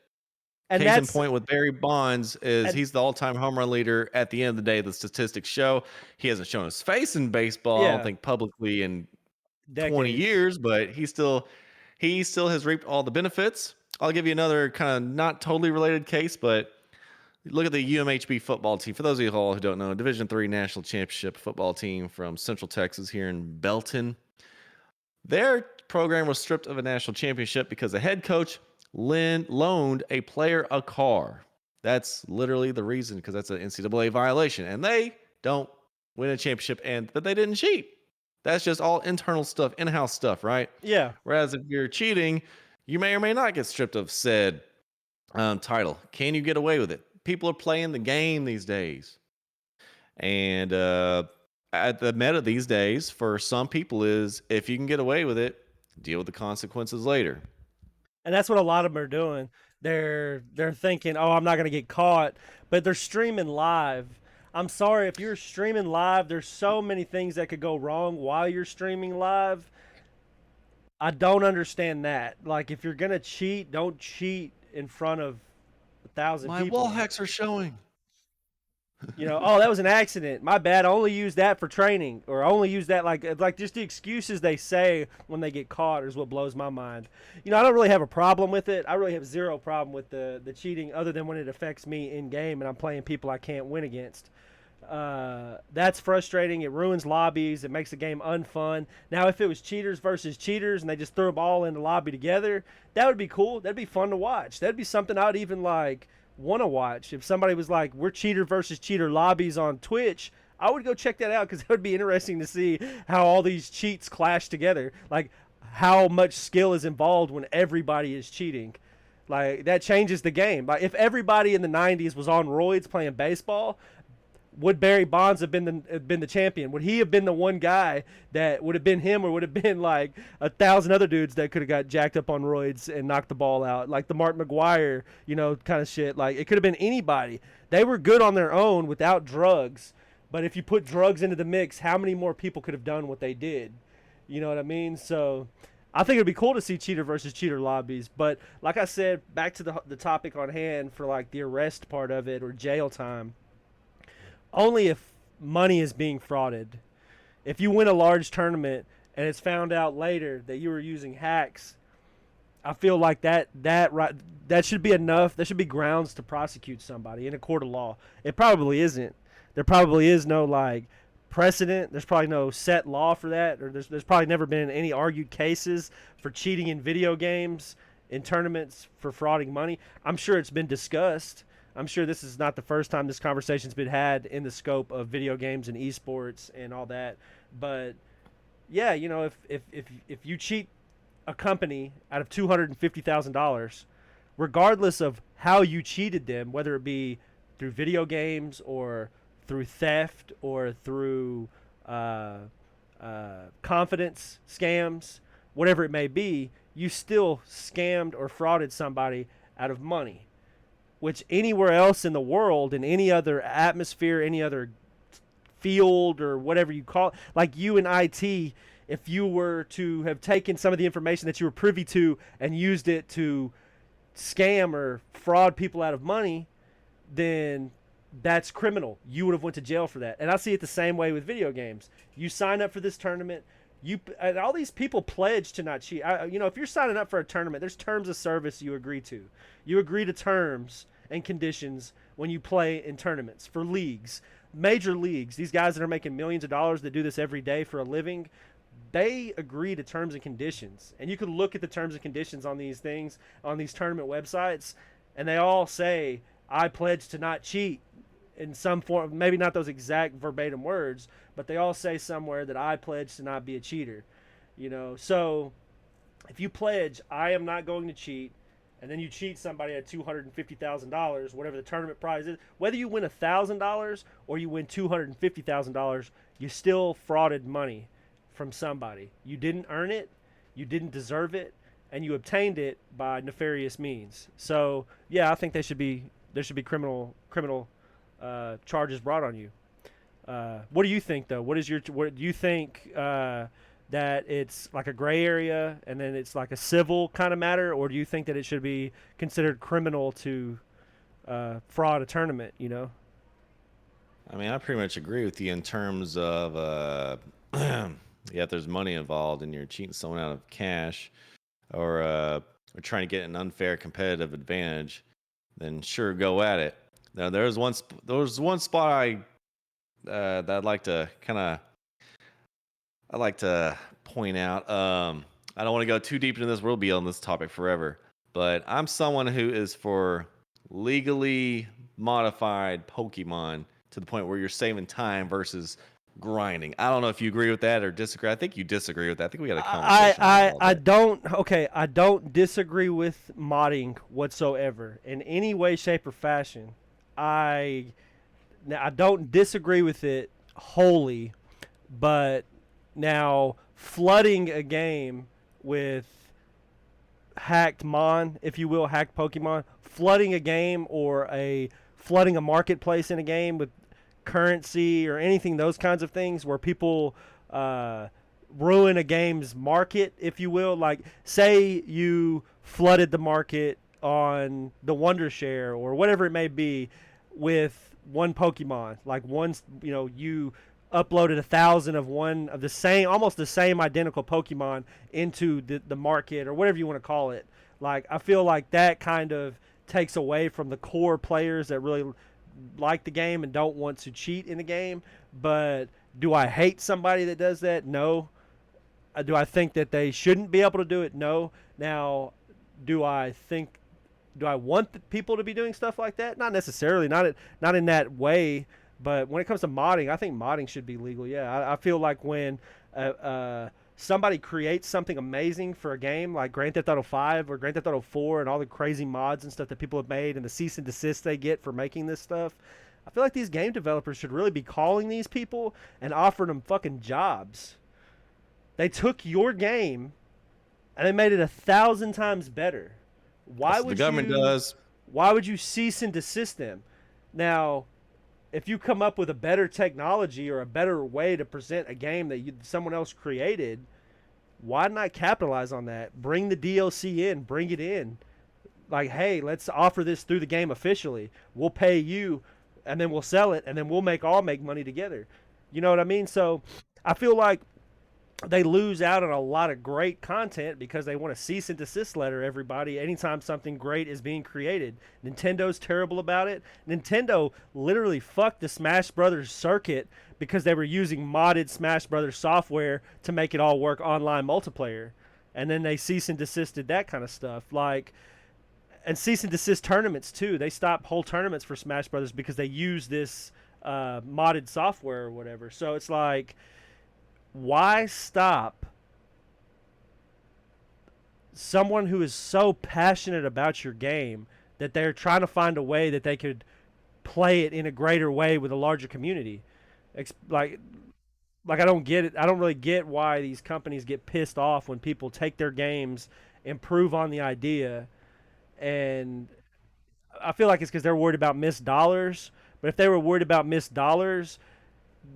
A: And
B: Case in point with Barry Bonds is he's the all-time home run leader. At the end of the day, the statistics show he hasn't shown his face in baseball, I don't think publicly in 20 years, but he still has reaped all the benefits. I'll give you another kind of not totally related case, but look at the UMHB football team. For those of you all who don't know, Division III National Championship football team from Central Texas here in Belton. Their program was stripped of a national championship because the head coach loaned a player a car. That's literally the reason, because that's an NCAA violation. And they don't win a championship, but they didn't cheat. That's just all internal stuff, in-house stuff, right?
A: Yeah.
B: Whereas if you're cheating, you may or may not get stripped of said title. Can you get away with it? People are playing the game these days. And at the meta these days, for some people, is if you can get away with it, deal with the consequences later.
A: And that's what a lot of them are doing. They're thinking, oh, I'm not going to get caught. But they're streaming live. I'm sorry, if you're streaming live, there's so many things that could go wrong while you're streaming live. I don't understand that. Like, if you're going to cheat, don't cheat in front of 1,000 people.
B: My wall hacks are showing.
A: You know, oh, that was an accident. My bad. I only use that for training, or I only use that like just the excuses they say when they get caught is what blows my mind. You know, I don't really have a problem with it. I really have zero problem with the cheating, other than when it affects me in game and I'm playing people I can't win against. That's frustrating. It ruins lobbies. It makes the game unfun. Now, if it was cheaters versus cheaters and they just threw them all in the lobby together, that would be cool. That'd be fun to watch. That'd be something I'd even like want to watch. If somebody was like, we're cheater versus cheater lobbies on Twitch, I would go check that out, because it would be interesting to see how all these cheats clash together, like how much skill is involved when everybody is cheating. Like, that changes the game. Like, if everybody in the 90s was on roids playing baseball, would Barry Bonds have been the champion? Would he have been the one guy that would have been him, or would have been like 1,000 other dudes that could have got jacked up on roids and knocked the ball out, like the Mark McGuire, you know, kind of shit? Like, it could have been anybody. They were good on their own without drugs, but if you put drugs into the mix, how many more people could have done what they did? You know what I mean? So I think it'd be cool to see cheater versus cheater lobbies. But like I said, back to the topic on hand for like the arrest part of it or jail time. Only if money is being frauded. If you win a large tournament and it's found out later that you were using hacks, I feel like that should be enough. There should be grounds to prosecute somebody in a court of law. It probably isn't. There probably is no like precedent. There's probably no set law for that, or there's probably never been any argued cases for cheating in video games in tournaments for frauding money. I'm sure it's been discussed. I'm sure this is not the first time this conversation's been had in the scope of video games and esports and all that. But yeah, you know, if you cheat a company out of $250,000, regardless of how you cheated them, whether it be through video games or through theft or through confidence scams, whatever it may be, you still scammed or frauded somebody out of money. Which anywhere else in the world, in any other atmosphere, any other field or whatever you call it, like you in IT, if you were to have taken some of the information that you were privy to and used it to scam or fraud people out of money, then that's criminal. You would have went to jail for that. And I see it the same way with video games. You sign up for this tournament. And all these people pledge to not cheat. You know, if you're signing up for a tournament, there's terms of service you agree to. You agree to terms and conditions when you play in tournaments for leagues, major leagues. These guys that are making millions of dollars that do this every day for a living, they agree to terms and conditions. And you can look at the terms and conditions on these things, on these tournament websites, and they all say, I pledge to not cheat in some form, maybe not those exact verbatim words, but they all say somewhere that I pledge to not be a cheater. You know, so if you pledge, I am not going to cheat, and then you cheat somebody at $250,000, whatever the tournament prize is. Whether you win $1,000 or you win $250,000, you still frauded money from somebody. You didn't earn it, you didn't deserve it, and you obtained it by nefarious means. So yeah, I think there should be criminal charges brought on you. What do you think though? What do you think that it's like a gray area and then it's like a civil kind of matter, or do you think that it should be considered criminal to fraud a tournament? You know.
B: I mean, I pretty much agree with you in terms of yeah, if there's money involved and you're cheating someone out of cash, or trying to get an unfair competitive advantage, then sure, go at it. Now, there's one spot that I'd like to point out. I don't want to go too deep into this. We'll be on this topic forever, but I'm someone who is for legally modified Pokemon to the point where you're saving time versus grinding. I don't know if you agree with that or disagree. I think you disagree with that. I think we had a conversation.
A: I don't disagree with modding whatsoever in any way, shape, or fashion. I don't disagree with it wholly, but now flooding a game with hacked mon, if you will, hacked Pokemon, flooding a game or flooding a marketplace in a game with currency or anything, those kinds of things where people ruin a game's market, if you will. Like, say you flooded the market on the Wonder Share or whatever it may be with one Pokemon, like you uploaded 1,000 of one of the same, almost the same identical Pokemon into the market or whatever you want to call it. Like, I feel like that kind of takes away from the core players that really like the game and don't want to cheat in the game. But do I hate somebody that does that? No. Do I think that they shouldn't be able to do it? No. Now, do I want the people to be doing stuff like that? Not necessarily, not in that way. But when it comes to modding, I think modding should be legal. Yeah, I feel like when somebody creates something amazing for a game like Grand Theft Auto 5 or Grand Theft Auto 4 and all the crazy mods and stuff that people have made and the cease and desist they get for making this stuff, I feel like these game developers should really be calling these people and offering them fucking jobs. They took your game and they made it 1,000 times better. Why would
B: the government does?
A: Why would you cease and desist them? Now, if you come up with a better technology or a better way to present a game that someone else created, why not capitalize on that? Bring the DLC in, bring it in. Like, hey, let's offer this through the game officially. We'll pay you, and then we'll sell it, and then we'll all make money together. You know what I mean? So I feel like they lose out on a lot of great content because they want to cease and desist letter everybody anytime something great is being created. Nintendo's terrible about it. Nintendo literally fucked the Smash Brothers circuit because they were using modded Smash Brothers software to make it all work online multiplayer. And then they cease and desisted that kind of stuff. And cease and desist tournaments too. They stopped whole tournaments for Smash Brothers because they use this modded software or whatever. So it's like, why stop someone who is so passionate about your game that they're trying to find a way that they could play it in a greater way with a larger community? Like I don't get it. I don't really get why these companies get pissed off when people take their games, improve on the idea, and I feel like it's because they're worried about missed dollars. But if they were worried about missed dollars,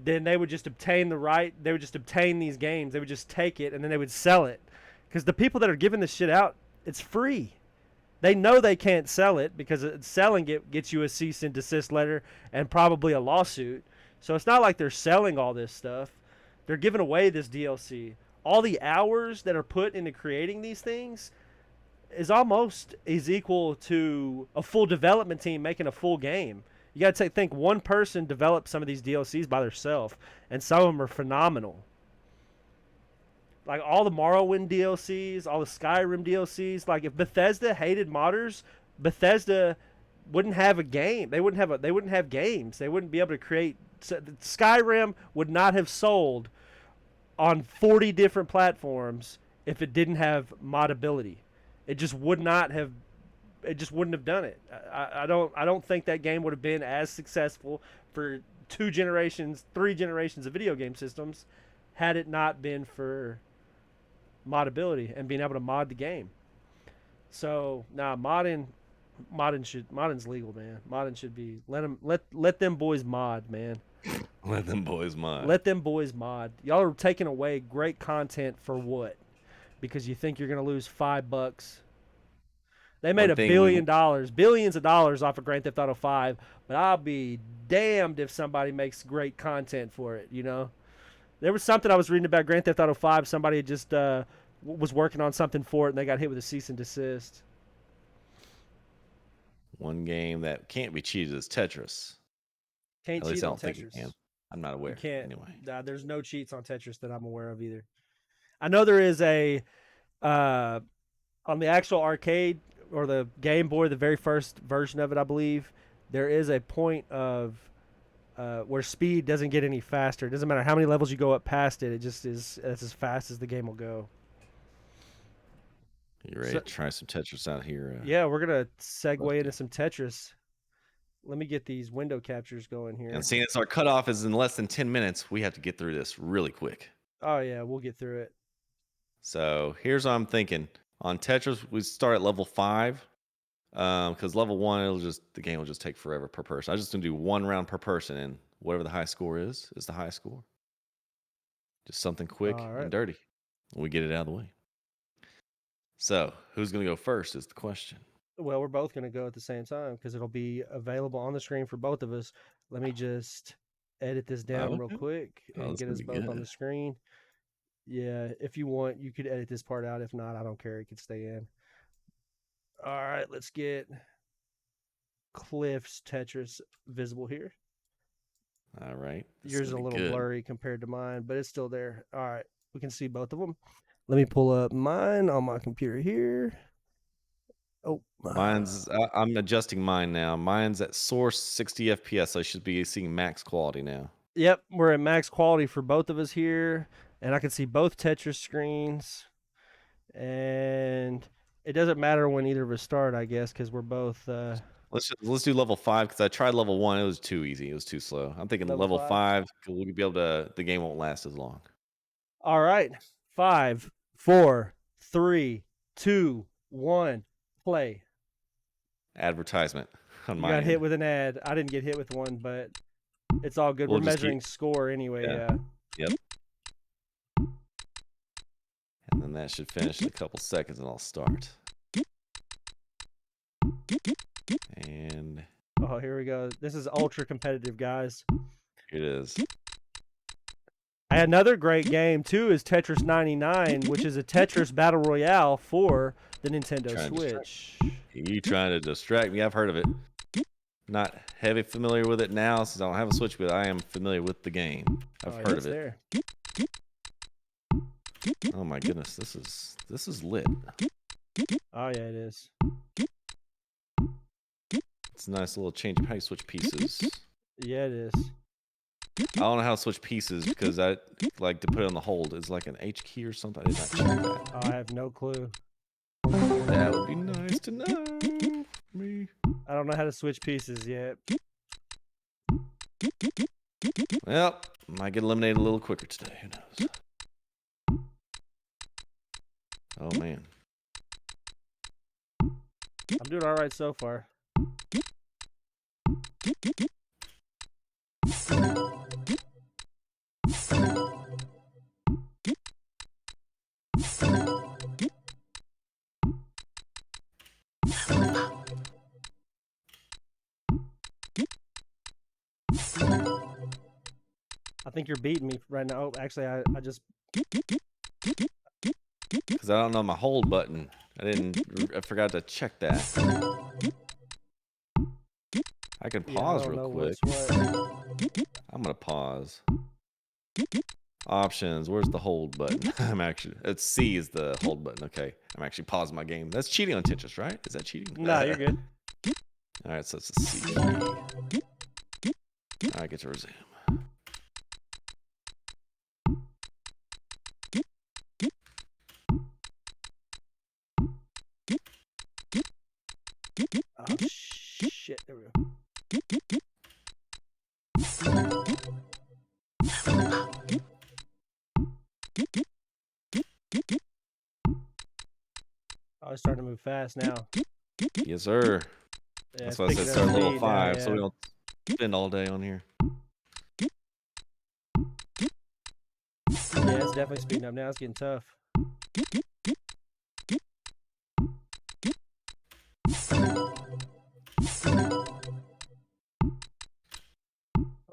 A: then they would just obtain they would just obtain these games. They would just take it and then they would sell it. Because the people that are giving this shit out, it's free. They know they can't sell it because selling it gets you a cease and desist letter and probably a lawsuit. So it's not like they're selling all this stuff. They're giving away this DLC. All the hours that are put into creating these things is equal to a full development team making a full game. You got to think one person developed some of these DLCs by themselves, and some of them are phenomenal. Like all the Morrowind DLCs, all the Skyrim DLCs. Like if Bethesda hated modders, Bethesda wouldn't have a game. They wouldn't have games. They wouldn't be able to create. Skyrim would not have sold on 40 different platforms if it didn't have moddability. It just would not have it just wouldn't have done it. I don't think that game would have been as successful for 3 generations of video game systems had it not been for modability and being able to mod the game. So modding's legal, man. Modding should be let them boys mod, man.
B: Let them boys mod.
A: Let them boys mod. Y'all are taking away great content for what? Because you think you're gonna lose $5. They made billions of dollars off of Grand Theft Auto 5, but I'll be damned if somebody makes great content for it. You know, there was something I was reading about Grand Theft Auto 5. Somebody had just was working on something for it, and they got hit with a cease and desist.
B: One game that can't be cheated is Tetris.
A: Can't
B: At least
A: cheat
B: I
A: on
B: don't think you
A: Tetris.
B: can. I'm not aware.
A: You can't.
B: Anyway.
A: There's no cheats on Tetris that I'm aware of either. I know there is a on the actual arcade or the Game Boy, the very first version of it, I believe, there is a point of where speed doesn't get any faster. It doesn't matter how many levels you go up past it. It just is as fast as the game will go.
B: You ready to try some Tetris out here?
A: Yeah, we're going to segue into some Tetris. Let me get these window captures going here.
B: And seeing as our cutoff is in less than 10 minutes, we have to get through this really quick.
A: Oh, yeah, we'll get through it.
B: So here's what I'm thinking. On Tetris, we start at level 5. Because level 1, the game will just take forever per person. I'm just going to do 1 round per person, and whatever the high score is the high score. Just something quick and dirty. And we get it out of the way. So, who's going to go first is the question.
A: Well, we're both going to go at the same time because it'll be available on the screen for both of us. Let me just edit this down real quick and get us both on the screen. Yeah, if you want, you could edit this part out. If not, I don't care. It could stay in. All right, let's get Cliff's Tetris visible here.
B: All right.
A: Yours is a little blurry compared to mine, but it's still there. All right, we can see both of them. Let me pull up mine on my computer here. Oh,
B: I'm adjusting mine now. Mine's at source 60 FPS. So I should be seeing max quality now.
A: Yep, we're at max quality for both of us here, and I can see both Tetris screens. And it doesn't matter when either of us start, I guess, because we're both.
B: Let's do level 5 because I tried level 1. It was too easy. It was too slow. I'm thinking level 5. We'll be able to. The game won't last as long.
A: All right, 5, 4, 3, 2, 1, play.
B: Advertisement on my.
A: You got hit with an ad. I didn't get hit with one, but it's all good. We're measuring score anyway. Yeah.
B: Yep. And then that should finish in a couple seconds, and I'll start. And
A: oh, here we go. This is ultra competitive, guys.
B: Here it is.
A: Another great game too is Tetris 99, which is a Tetris battle royale for the Nintendo Switch.
B: You trying to distract me? I've heard of it. Not heavy familiar with it now since I don't have a Switch, but I am familiar with the game. I've heard of it.
A: There.
B: Oh my goodness, this is lit.
A: Oh yeah, it is.
B: It's a nice little change of how you switch pieces.
A: Yeah, it is.
B: I don't know how to switch pieces because I like to put it on the hold. It's like an H key or something. I did not check that.
A: Oh, I have no clue.
B: That would be nice to know for me.
A: I don't know how to switch pieces yet.
B: Well, might get eliminated a little quicker today. Who knows? Oh man.
A: I'm doing all right so far. I think you're beating me right now. Oh, actually, I just...
B: Because I don't know my hold button. I forgot to check that. I can pause real quick. I'm going to pause. Options. Where's the hold button? It's C is the hold button. Okay. I'm actually pausing my game. That's cheating on Tetris, right? Is that cheating?
A: No, you're good.
B: All right, so it's a C. All right, I get to resume.
A: moving fast now.
B: Yes, sir.
A: Yeah,
B: That's
A: it's
B: why I
A: picking
B: said
A: up
B: start level
A: speed
B: 5,
A: now,
B: so we
A: yeah.
B: don't spend all day on here.
A: Yeah, it's definitely speeding up now. It's getting tough.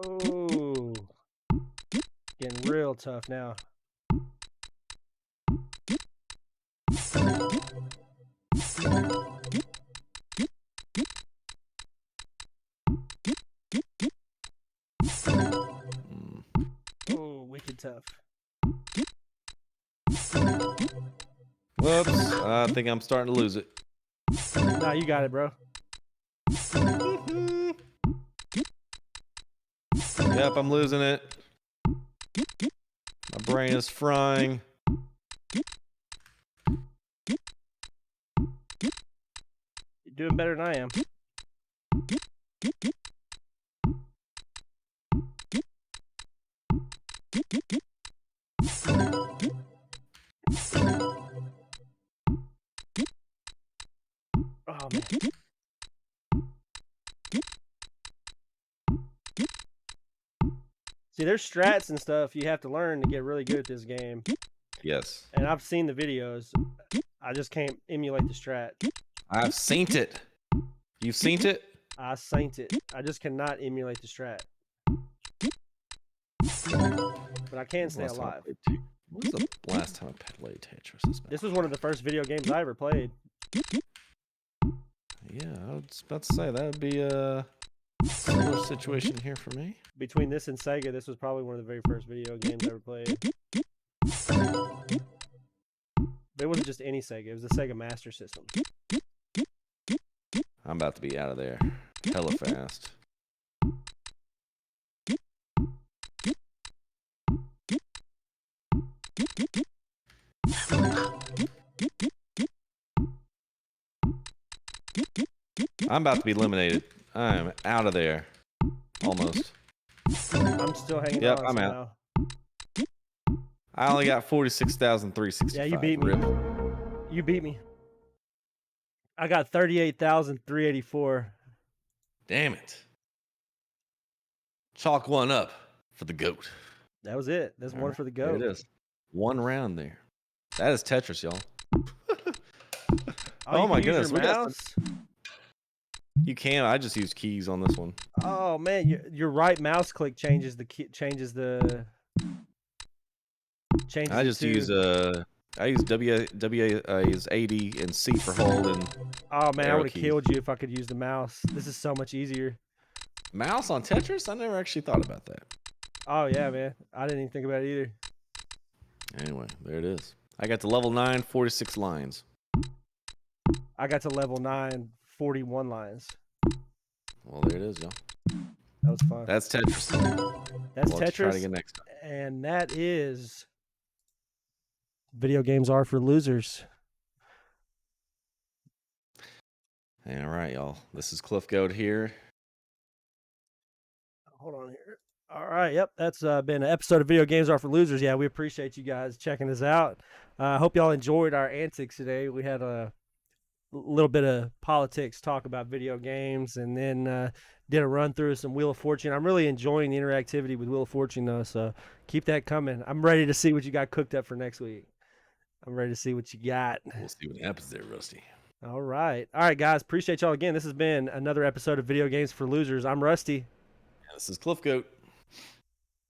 A: Oh, getting real tough now. Oh, wicked tough.
B: Whoops. I think I'm starting to lose it.
A: Nah, you got it, bro.
B: Yep, I'm losing it. My brain is frying.
A: You're doing better than I am. Oh, man. See, there's strats and stuff you have to learn to get really good at this game.
B: Yes.
A: And I've seen the videos. I just can't emulate the strat.
B: I've seen it. You've seen it?
A: I saint it. I just cannot emulate the strat. But I can stay alive.
B: When was the last time I played Tetris?
A: This was one of the first video games I ever played.
B: Yeah, I was about to say that would be a similar situation here for me.
A: Between this and Sega, this was probably one of the very first video games I ever played. But it wasn't just any Sega. It was the Sega Master System.
B: I'm about to be out of there hella fast. I'm about to be eliminated. I'm out of there. Almost.
A: I'm still hanging
B: Yep,
A: on
B: I'm
A: somehow.
B: out. I only got 46,365.
A: Yeah, you beat me.
B: Rip.
A: You beat me. I got 38,384.
B: Damn it. Chalk one up for the GOAT.
A: That was it. That's one for the
B: There
A: GOAT.
B: it is. One round there. That is Tetris, y'all.
A: Oh, you
B: my
A: can use
B: goodness.
A: your
B: We got some-
A: mouse?
B: You can. I just use keys on this one.
A: Oh man, your right mouse click changes the changes.
B: I
A: it
B: just
A: to-
B: use I use W is 80 and C for hold and
A: Oh man, I
B: arrow
A: would have
B: keys.
A: killed you if I could use the mouse. This is so much easier.
B: mouse on Tetris. I never actually thought about that.
A: Oh yeah, man. I didn't even think about it either.
B: Anyway, there it is. I got to level 9, 46 lines.
A: I got to level 9, 41 lines.
B: Well, there it is, y'all.
A: That was fun.
B: That's Tetris.
A: That's
B: We'll have to try it
A: Tetris,
B: again next time.
A: and that is video games are for losers.
B: All right, y'all. This is Cliffgoat here.
A: Hold on here. All right. Yep. That's been an episode of Video Games Are for Losers. Yeah, we appreciate you guys checking us out. I hope y'all enjoyed our antics today. We had a little bit of politics talk about video games, and then did a run through some Wheel of Fortune. I'm really enjoying the interactivity with Wheel of Fortune, though, so keep that coming. I'm ready to see what you got cooked up for next week. I'm ready to see what you got.
B: We'll see what happens there, Rusty.
A: All right, guys. Appreciate y'all again. This has been another episode of Video Games for Losers. I'm Rusty.
B: This is Cliffgoat.